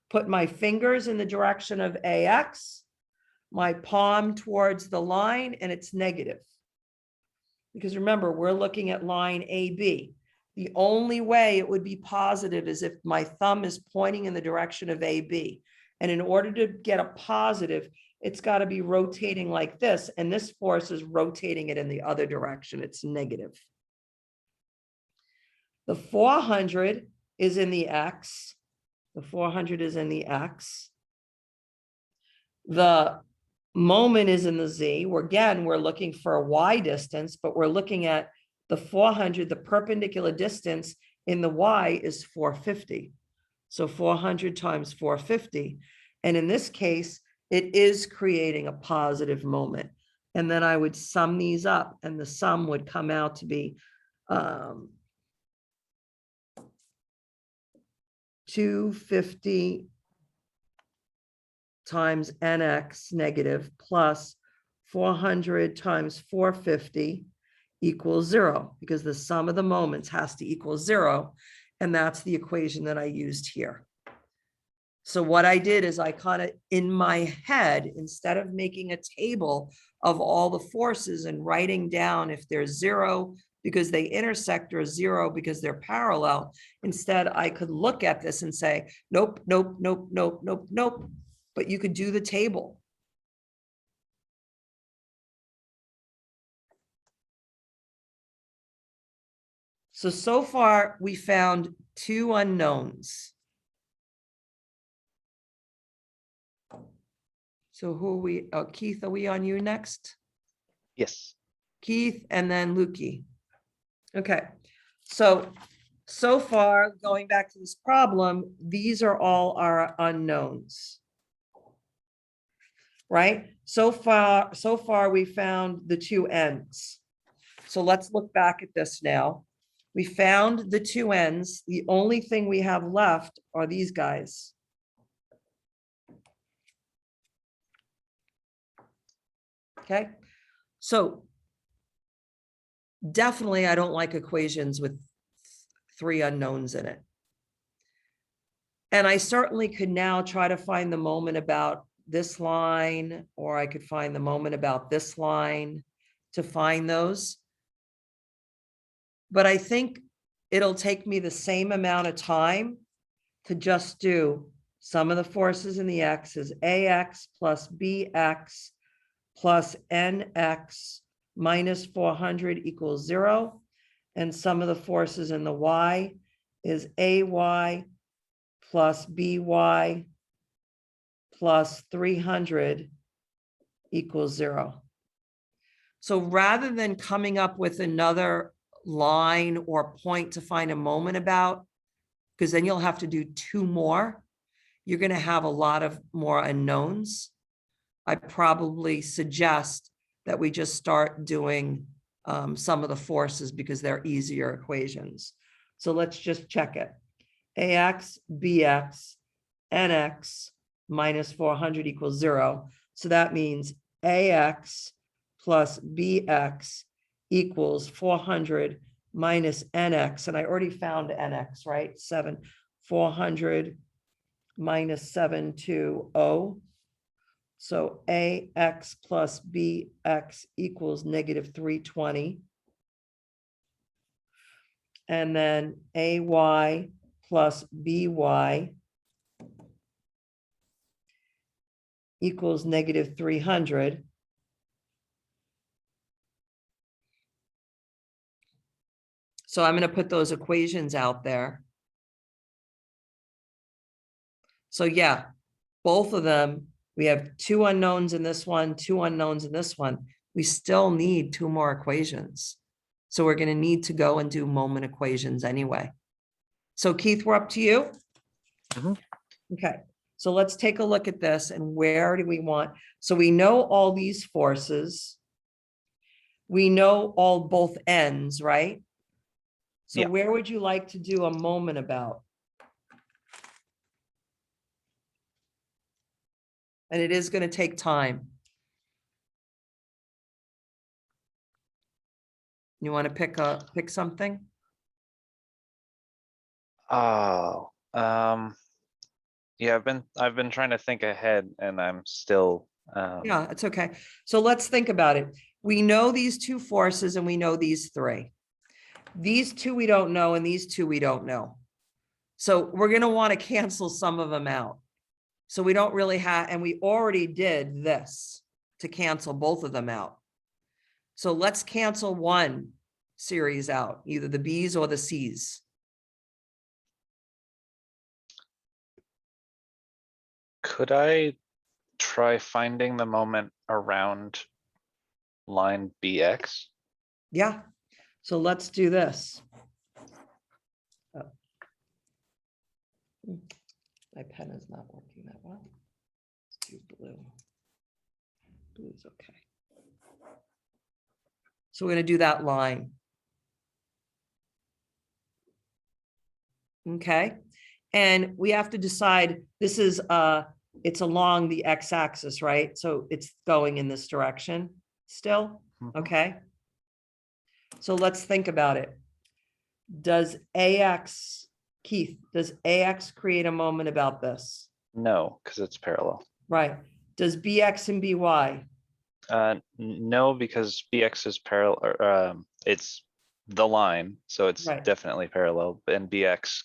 Put my fingers in the direction of AX, my palm towards the line, and it's negative. Because remember, we're looking at line AB. The only way it would be positive is if my thumb is pointing in the direction of AB. And in order to get a positive, it's got to be rotating like this. And this force is rotating it in the other direction. It's negative. The 400 is in the X. The 400 is in the X. The moment is in the Z. We're looking for a Y distance, but we're looking at the 400, the perpendicular distance in the Y is 450. So 400 times 450. And in this case, it is creating a positive moment. And then I would sum these up, and the sum would come out to be 250 times NX negative plus 400 times 450 equals 0, because the sum of the moments has to equal 0. And that's the equation that I used here. So what I did is I kind of, in my head, instead of making a table of all the forces and writing down if there's 0 because they intersect or 0 because they're parallel, instead I could look at this and say, nope, nope, nope, nope, nope, nope. But you could do the table. So far we found 2 unknowns. So who are we? Oh, Keith, are we on you next? Yes. Keith and then Lukey. Okay, so far, going back to this problem, these are all our unknowns. Right? So far we found the 2 ends. So let's look back at this now. We found the 2 ends. The only thing we have left are these guys. Okay, so definitely I don't like equations with 3 unknowns in it. And I certainly could now try to find the moment about this line, or I could find the moment about this line to find those. But I think it'll take me the same amount of time to just do sum of the forces in the X is AX plus BX plus NX minus 400 equals 0. And sum of the forces in the Y is AY plus BY plus 300 equals 0. So rather than coming up with another line or point to find a moment about, because then you'll have to do 2 more, you're going to have a lot of more unknowns. I probably suggest that we just start doing some of the forces because they're easier equations. So let's just check it. AX, BX, NX minus 400 equals 0. So that means AX plus BX equals 400 minus NX. And I already found NX, right? 400 minus 720. So AX plus BX equals negative 320. And then AY plus BY equals negative 300. So I'm going to put those equations out there. So yeah, both of them, we have 2 unknowns in this one, 2 unknowns in this one. We still need 2 more equations. So we're going to need to go and do moment equations anyway. So Keith, we're up to you. Okay, so let's take a look at this and where do we want? So we know all these forces. We know both ends, right? So Yeah. where would you like to do a moment about? And it is going to take time. You want to pick something? Oh, yeah, I've been trying to think ahead and I'm still, Yeah, it's okay. So let's think about it. We know these 2 forces and we know these 3. These 2 we don't know and these 2 we don't know. So we're going to want to cancel some of them out. So we don't really have, and we already did this to cancel both of them out. So let's cancel one series out, either the B's or the C's. Could I try finding the moment around line BX? Yeah, so let's do this. Oh. My pen is not working that well. Let's do blue. Blue's okay. So we're gonna do that line. Okay, and we have to decide, this is it's along the x-axis, right? So it's going in this direction still, Mhm. okay? So let's think about it. Does AX, Keith, does AX create a moment about this? No, because it's parallel. Right. Does BX and BY? No, because BX is parallel, or, it's the line, so it's Right. definitely parallel, and BX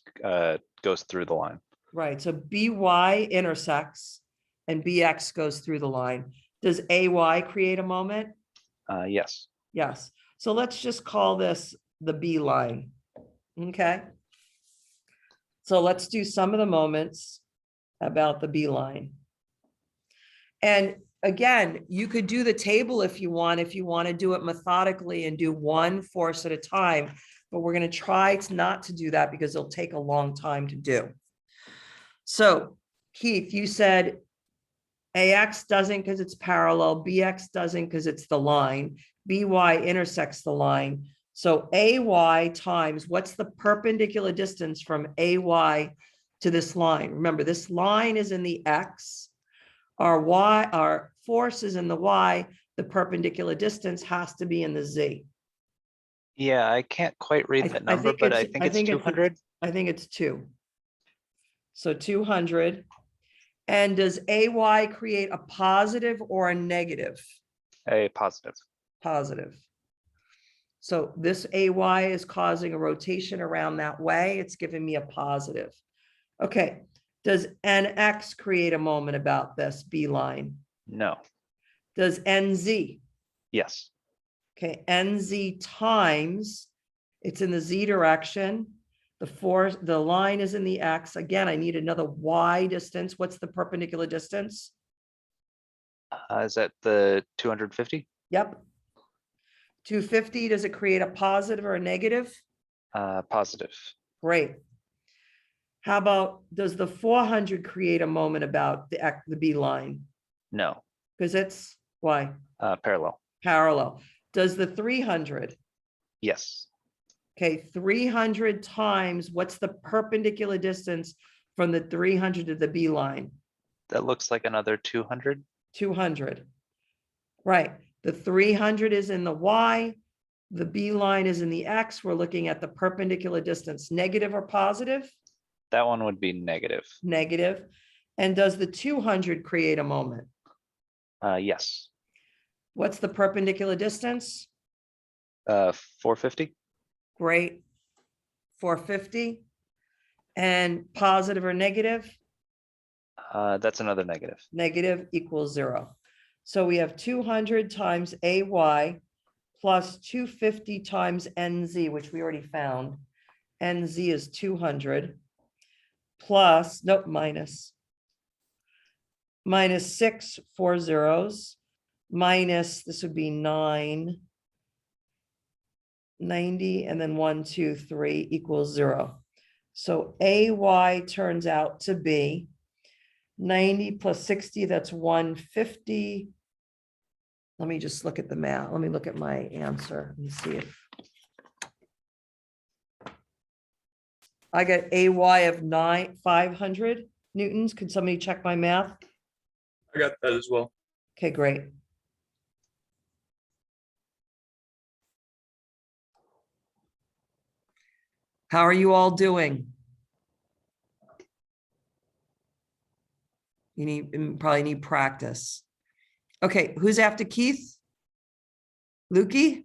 goes through the line. Right, so BY intersects and BX goes through the line. Does AY create a moment? Yes, Yes, so let's just call this the B line. Okay. So let's do some of the moments about the B line. And again, you could do the table if you want to do it methodically and do one force at a time, but we're going to try not to do that because it'll take a long time to do. So Keith, you said AX doesn't because it's parallel, BX doesn't because it's the line, BY intersects the line. So AY times, what's the perpendicular distance from AY to this line? Remember, this line is in the X, our force is in the Y, the perpendicular distance has to be in the Z. yeah, I can't quite read that number, but I think it's 200. I think it's 2. So 200. And does AY create a positive or a negative? A positive. Positive. So this AY is causing a rotation around that way. It's giving me a positive. Okay. Does NX create a moment about this B line? No, Does NZ? yes, Okay, NZ times, it's in the Z direction. The line is in the X. Again, I need another Y distance. What's the perpendicular distance? is that the 250? Yep. 250, does it create a positive or a negative? Positive. Great. How about, does the 400 create a moment about the B line? No, Because it's, why? parallel. Parallel. Does the 300? Yes, Okay, 300 times, what's the perpendicular distance from the 300 to the B line? that looks like another 200. 200. Right, the 300 is in the Y, the B line is in the X. We're looking at the perpendicular distance, negative or positive? That one would be negative. Negative. And does the 200 create a moment? Yes, What's the perpendicular distance? 450. Great. 450. And positive or negative? That's another negative. Negative equals 0. So we have 200 times AY plus 250 times NZ, which we already found. NZ is 200 plus, nope, minus 6 4 zeros minus, this would be 9, 90, and then 1 2 3 equals 0. So AY turns out to be 90 plus 60, that's 150. Let me just look at the math. Let me look at my answer and see if I got AY of 500 newtons. Could somebody check my math? I got that as well. Okay, great. How are you all doing? You probably need practice. Okay, who's after Keith? Lukey?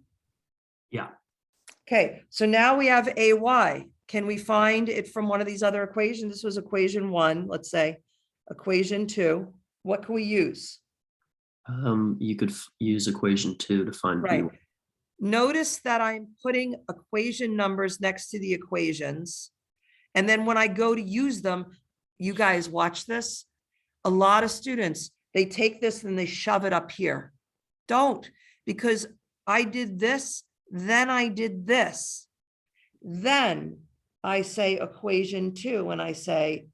Yeah. Okay, so now we have AY. Can we find it from one of these other equations? This was equation 1, let's say, equation 2. What can we use? You could use equation 2 to find Right. B1. Notice that I'm putting equation numbers next to the equations. And then when I go to use them, you guys watch this. A lot of students, they take this and they shove it up here. Don't, because I did this, then I did this. Then I say equation 2 and I say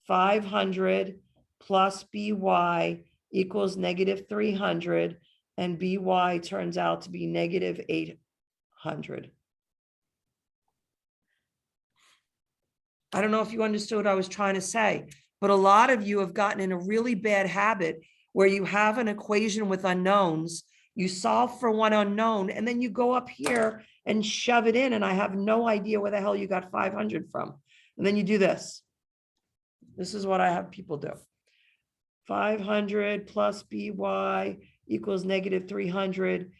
500 plus by equals negative 300 and by turns out to be negative 800. I don't know if you understood what I was trying to say, but a lot of you have gotten in a really bad habit where you have an equation with unknowns, you solve for one unknown, and then you go up here and shove it in, and I have no idea where the hell you got 500 from. And then you do this. This is what I have people do. 500 plus by equals negative 300,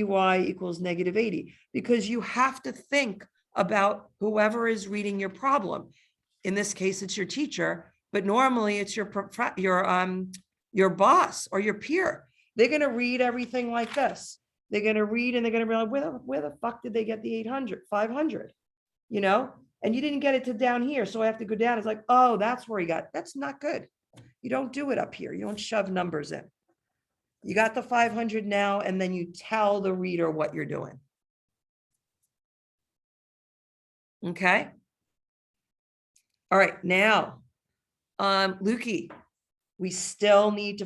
by equals negative 80, because you have to think about whoever is reading your problem. In this case, it's your teacher, but normally it's your boss or your peer. They're going to read everything like this. They're going to read and they're going to realize, where the fuck did they get the 500, you know? And you didn't get it to down here. So I have to go down. It's like, oh, that's where he got, that's not good. You don't do it up here. You don't shove numbers in. You got the 500 now, and then you tell the reader what you're doing. Okay. All right, now, Lukey, we still need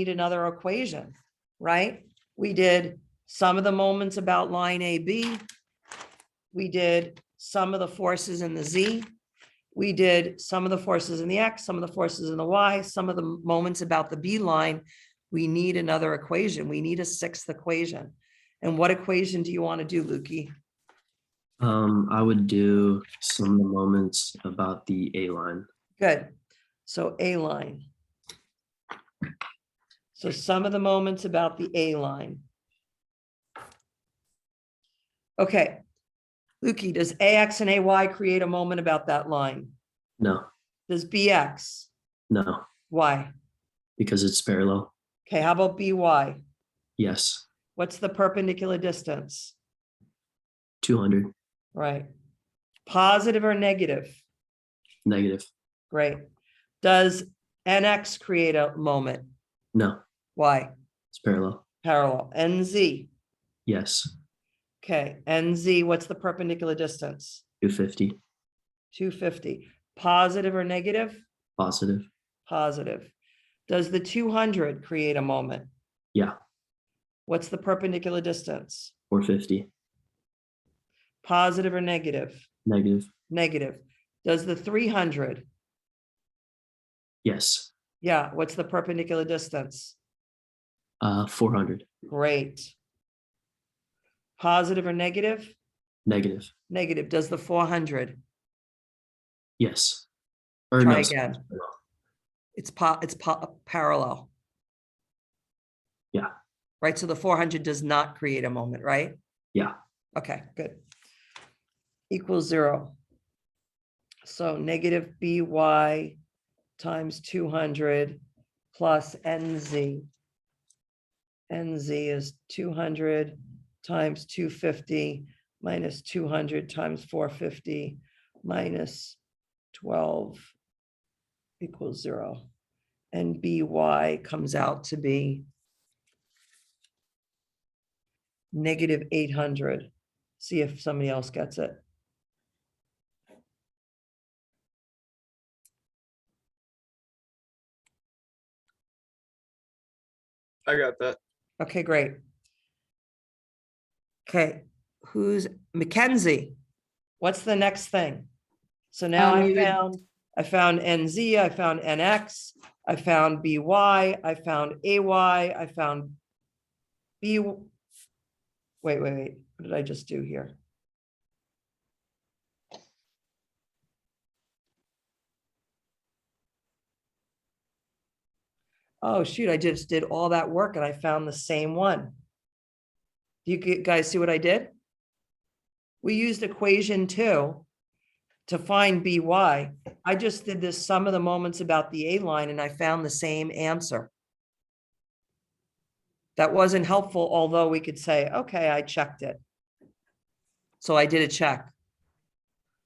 another equation, right? We did some of the moments about line AB. We did some of the forces in the Z. We did some of the forces in the X, some of the forces in the Y, some of the moments about the B line. We need another equation. We need a 6th equation. And what equation do you want to do, Lukey? I would do some of the moments about the A line. Good. So A line. So some of the moments about the A line. Okay. Lukey, does AX and AY create a moment about that line? No, Does BX? no, Why? because it's parallel. Okay, how about BY? Yes, What's the perpendicular distance? 200, Right. Positive or negative? negative. Great. Does NX create a moment? No, Why? it's parallel. Parallel. NZ. Yes, Okay, NZ, what's the perpendicular distance? 250, 250. Positive or negative? positive. Positive. Does the 200 create a moment? Yeah, What's the perpendicular distance? 450, Positive or negative? negative. Negative. Does the 300? Yes, Yeah, what's the perpendicular distance? 400, Great. Positive or negative? negative. Negative. Does the 400? Yes. Or Try no, again. It's parallel. Yeah. Right, so the 400 does not create a moment, right? Yeah, Okay, good. Equals 0. So negative BY times 200 plus NZ. NZ is 200 times 250 minus 200 times 450 minus 12 equals 0. And BY comes out to be negative 800. See if somebody else gets it. I got that. Okay, great. Okay, who's Mackenzie? What's the next thing? So now I found NZ, I found NX, I found BY, I found AY, I found B. Wait. What did I just do here? Oh, shoot, I just did all that work and I found the same one. Do you guys see what I did? We used equation 2 to find BY. I just did this sum of the moments about the A line and I found the same answer. That wasn't helpful, although we could say, okay, I checked it. So I did a check.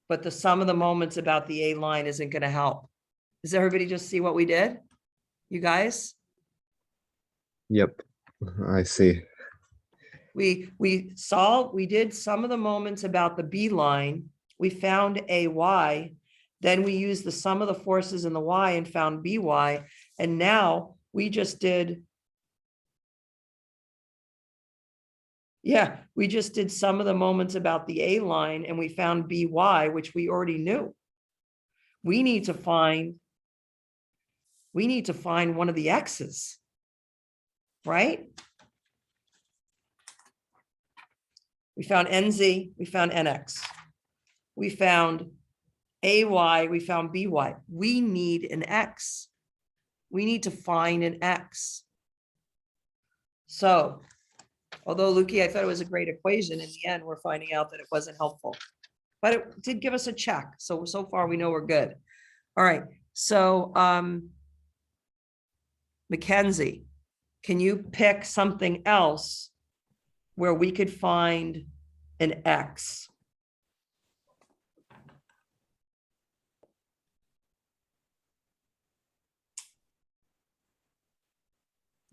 But the sum of the moments about the A line isn't going to help. Does everybody just see what we did? You guys? Yep, I see. We did some of the moments about the B line. We found AY. Then we used the sum of the forces in the Y and found BY. And now we just did. Yeah, we just did some of the moments about the A line and we found BY, which we already knew. We need to find one of the X's, right? We found NZ, we found NX. We found AY, we found BY. We need an X. We need to find an X. So, although Lukey, I thought it was a great equation, in the end, we're finding out that it wasn't helpful. But it did give us a check. So far we know we're good. All right, so Mackenzie, can you pick something else where we could find an X?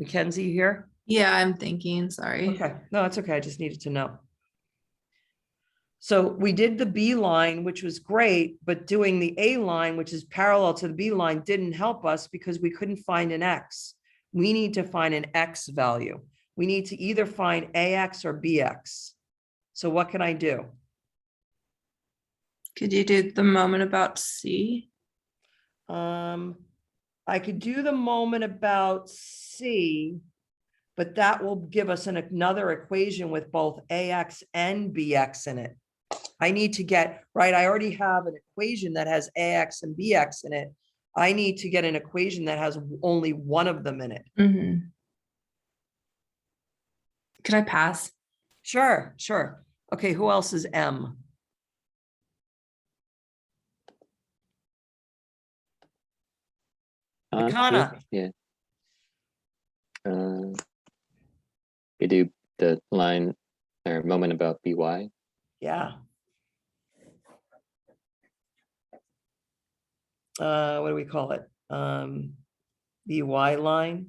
Mackenzie, you here? Yeah, I'm thinking, sorry. Okay, no, it's okay. I just needed to know. So we did the B line, which was great, but doing the A line, which is parallel to the B line, didn't help us because we couldn't find an X. We need to find an X value. We need to either find AX or BX. So what can I do? Could you do the moment about C? I could do the moment about C, but that will give us another equation with both AX and BX in it. I need to get, right, I already have an equation that has AX and BX in it. I need to get an equation that has only one of them in it. Mm-hmm. Could I pass? Sure, sure. Okay, who else is M? Makana. Yeah. We do the line or moment about BY. Yeah. What do we call it? The Y line.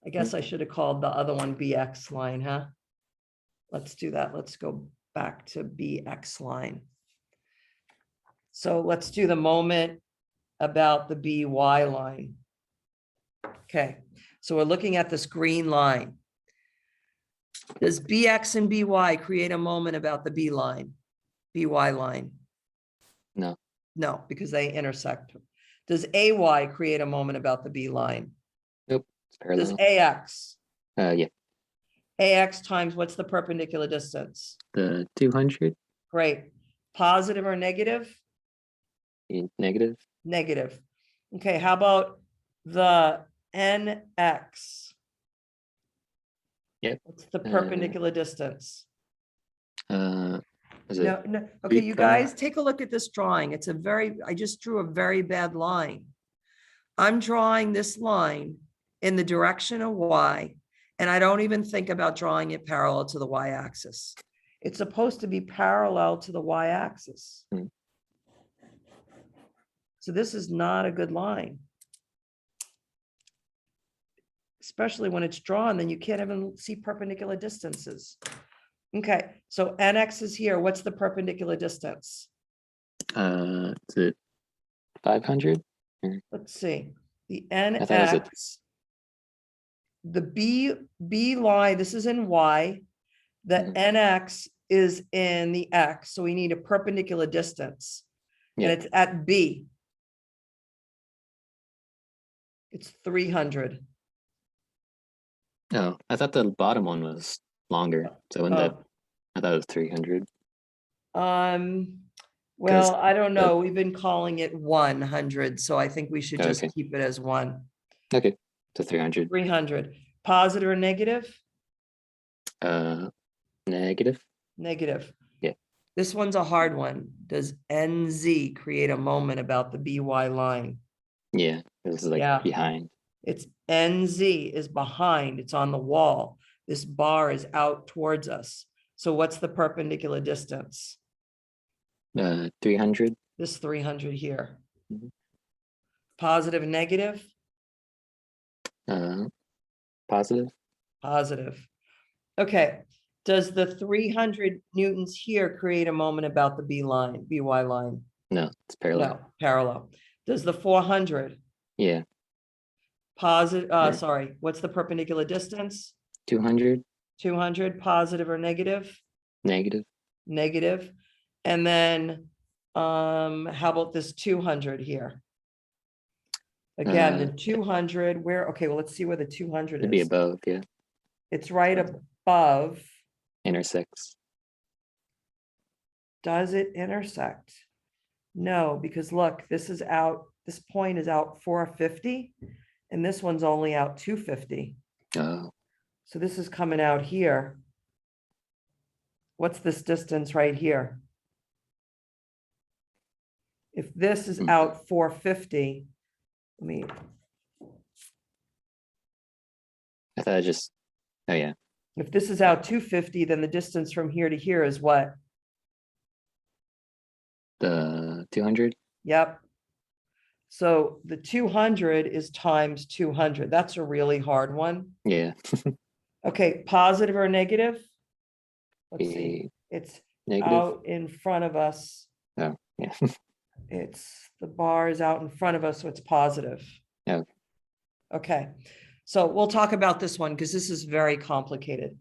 I guess I should have called the other one BX line, huh? Let's do that. Let's go back to BX line. So let's do the moment about the BY line. Okay, so we're looking at this green line. Does BX and BY create a moment about the B line, BY line? No. No, because they intersect. Does AY create a moment about the B line? Nope. It's Does parallel. AX? Yeah. AX times what's the perpendicular distance? The 200. Great. Positive or negative? Negative. Negative. Okay, how about the NX? Yep. What's the perpendicular distance? Is it No, okay, you 3 guys, take a look at this drawing. It's I just drew a very bad line. I'm drawing this line in the direction of Y, and I don't even think about drawing it parallel to the Y axis. It's supposed to be parallel to the Y axis. Hmm. So this is not a good line. Especially when it's drawn, then you can't even see perpendicular distances. Okay, so NX is here. What's the perpendicular distance? Is it 500? Let's see. The thought it was NX, the B line, this is in Y. The Mhm. NX is in the X, so we need a perpendicular distance. Yeah. And it's at B. It's 300. Oh, I thought the bottom one was longer. So when Oh. I thought it was 300. Well, I don't know. We've been calling it 100, so I think we should just Okay. keep it as one. Okay, so 300. 300. Positive or negative? Negative. Negative. Yeah. This one's a hard one. Does NZ create a moment about the BY line? Yeah, this is like Yeah. behind. It's NZ is behind, it's on the wall. This bar is out towards us. So what's the perpendicular distance? 300. This 300 here. Mhm. Positive, negative, Positive. positive. Okay, does the 300 newtons here create a moment about the BY line? No, it's parallel. No, parallel. Does the 400 Yeah, positive, Yeah. sorry, what's the perpendicular distance? 200 200, positive or negative? negative. Negative. And then, how about this 200 here? Again, the 200, where, okay, well, let's see where the 200 It'd be is. above. Yeah, It's right above. intersects. Does it intersect? No, because look, this is out, this point is out 450, and this one's only out 250. Oh, So this is coming out here. What's this distance right here? If this is out 450, let me, I thought I just. Oh yeah, if this is out 250, then the distance from here to here is what? the 200. Yep. So the 200 is times 200. That's a really hard one. Yeah, Okay, positive or negative? Let's see, be it's negative. out in front of us. Oh yeah. It's, the bar is out in front of us, so it's positive. Yeah. Okay, so we'll talk about this one because this is very complicated.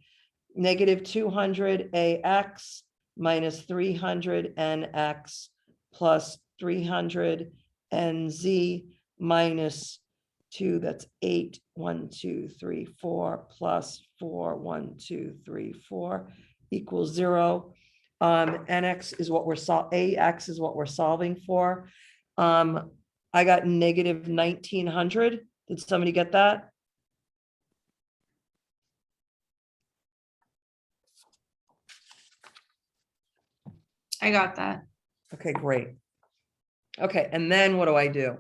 Negative 200 AX minus 300 NX plus 300 NZ minus 2, that's 8, 1, 2, 3, 4, plus 4, 1, 2, 3, 4 equals 0. NX is what AX is what we're solving for. I got negative 1900. Did somebody get that? I got that. Okay, great. Okay, and then what do?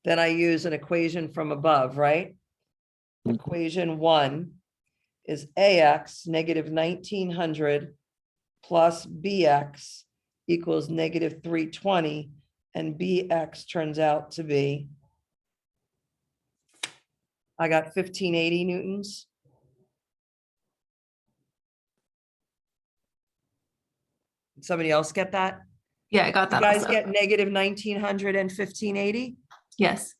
Then I use an equation from above, right? Equation 1 is AX negative 1900 plus BX equals negative 320, and BX turns out to be, I got 1580 newtons. Did somebody else get that? Yeah, I got You that. guys also. get negative 1900 and 1580? Yes.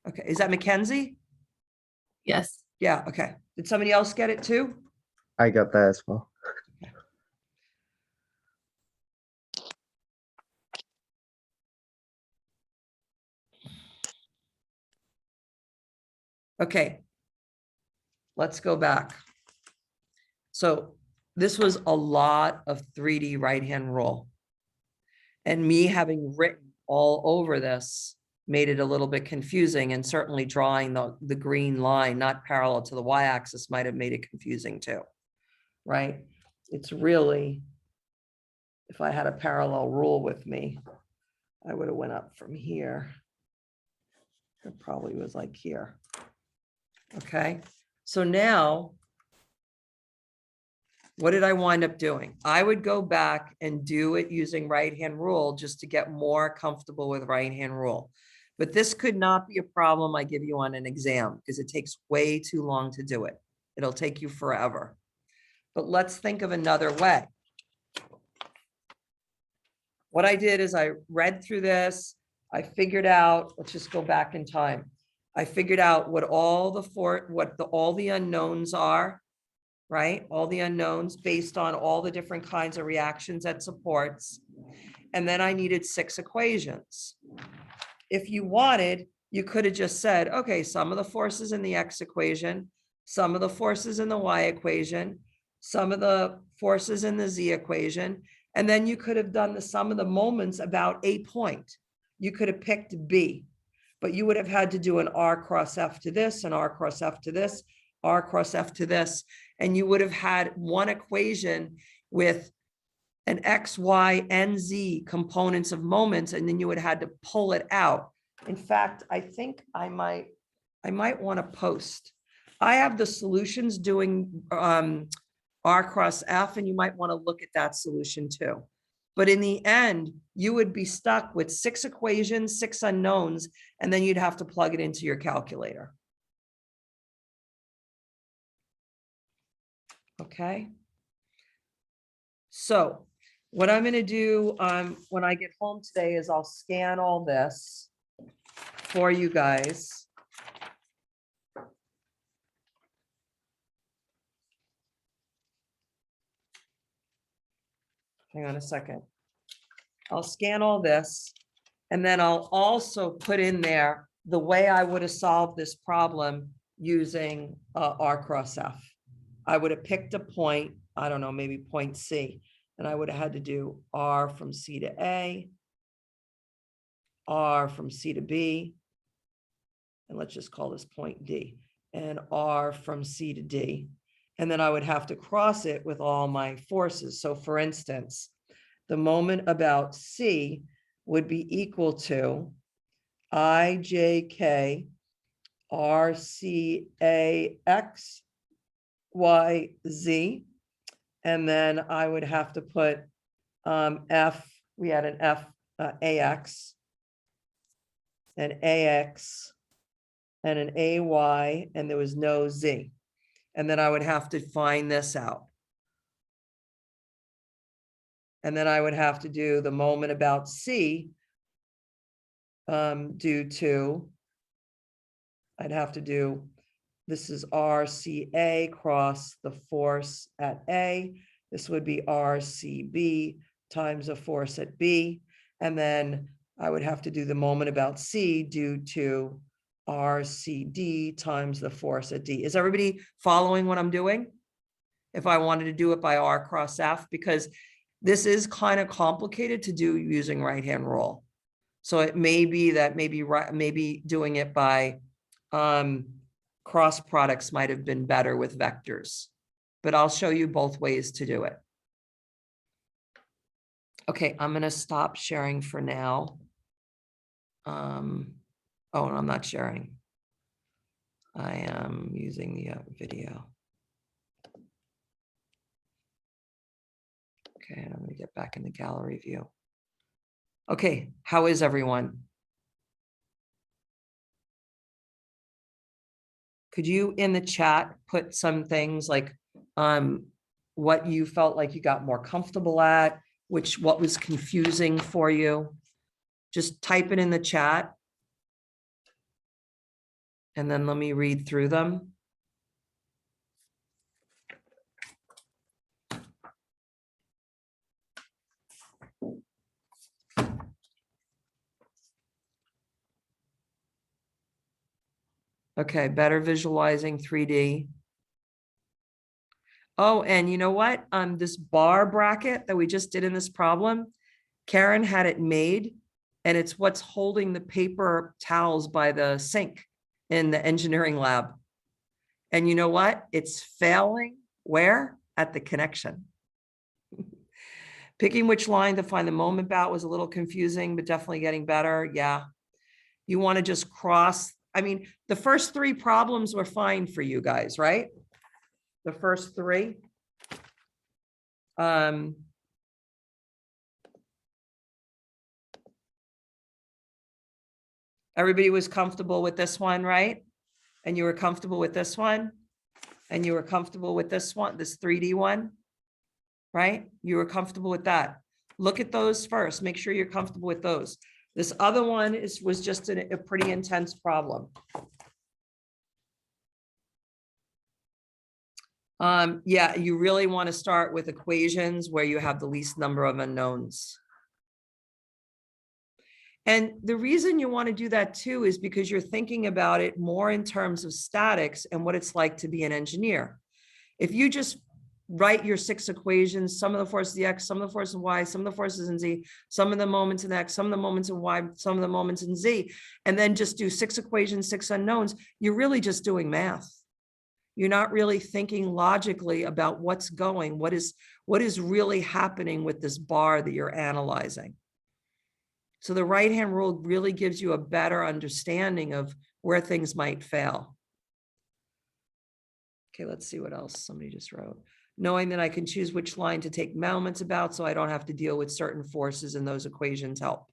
Okay, is that Mackenzie? Yes. Yeah, okay. Did somebody else get it too? I got that as well. Okay. Let's go back. So this was a lot of 3D right-hand rule. And me having written all over this made it a little bit confusing, and certainly drawing the green line not parallel to the y-axis might have made it confusing too, right? It's really, if I had a parallel rule with me, I would have went up from here. It probably was like here. Okay, so now, what did I wind up doing? I would go back and do it using right-hand rule just to get more comfortable with right-hand rule. But this could not be a problem I give you on an exam because it takes way too long to do it. It'll take you forever. But let's think of another way. What I did is I read through this. I figured out, let's just go back in time. I figured out what all the unknowns are, right? All the unknowns based on all the different kinds of reactions it supports. And then I needed 6 equations. If you wanted, you could have just said, okay, some of the forces in the X equation, some of the forces in the Y equation, some of the forces in the Z equation, and then you could have done the sum of the moments about a point. You could have picked B, but you would have had to do an R cross F to this, and R cross F to this, R cross F to this, and you would have had one equation with an X, Y, and Z components of moments, and then you would have had to pull it out. In fact, I think I might want to post. I have the solutions doing R cross F, and you might want to look at that solution too. But in the end, you would be stuck with 6 equations, 6 unknowns, and then you'd have to plug it into your calculator. Okay. So what I'm going to do when I get home today is I'll scan all this for you guys. Hang on a second. I'll scan all this, and then I'll also put in there the way I would have solved this problem using R cross F. I would have picked a point, I don't know, maybe point C, and I would have had to do R from C to A, R from C to B, and let's just call this point D, and R from C to D. And then I would have to cross it with all my forces. So for instance, the moment about C would be equal to IJK RCAX YZ. And then I would have to put F, we had an F, AX, an AX, and an AY, and there was no Z. And then I would have to find this out. And then I would have to do the moment about C due to, I'd have to do, this is RCA cross the force at A. This would be RCB times the force at B. And then I would have to do the moment about C due to RCD times the force at D. Is everybody following what I'm doing? If I wanted to do it by R cross F, because this is kind of complicated to do using right-hand rule. So it may be that maybe doing it by cross products might have been better with vectors, but I'll show you both ways to do it. Okay, I'm going to stop sharing for now. Oh, and I'm not sharing. I am using the video. Okay, and I'm going to get back in the gallery view. Okay, how is everyone? Could you in the chat put some things like what you felt like you got more comfortable at, what was confusing for you? Just type it in the chat. And then let me read through them. Okay, better visualizing 3D. Oh, and you know what? This bar bracket that we just did in this problem, Karen had it made, and it's what's holding the paper towels by the sink in the engineering lab. And you know what? It's failing where? At the connection. Picking which line to find the moment about was a little confusing, but definitely getting better. Yeah. You want to just cross. I mean, the first 3 problems were fine for you guys, right? The first 3. Everybody was comfortable with this one, right? And you were comfortable with this one? And you were comfortable with this one, this 3D one, right? You were comfortable with that. Look at those first. Make sure you're comfortable with those. This other one was just a pretty intense problem. Yeah, you really want to start with equations where you have the least number of unknowns. And the reason you want to do that too is because you're thinking about it more in terms of statics and what it's like to be an engineer. If you just write your 6 equations, some of the forces in X, some of the forces in Y, some of the forces in Z, some of the moments in X, some of the moments in Y, some of the moments in Z, and then just do 6 equations, 6 unknowns, you're really just doing math. You're not really thinking logically about what's going, what is really happening with this bar that you're analyzing. So the right-hand rule really gives you a better understanding of where things might fail. Okay, let's see what else somebody just wrote. Knowing that I can choose which line to take moments about, so I don't have to deal with certain forces, and those equations help.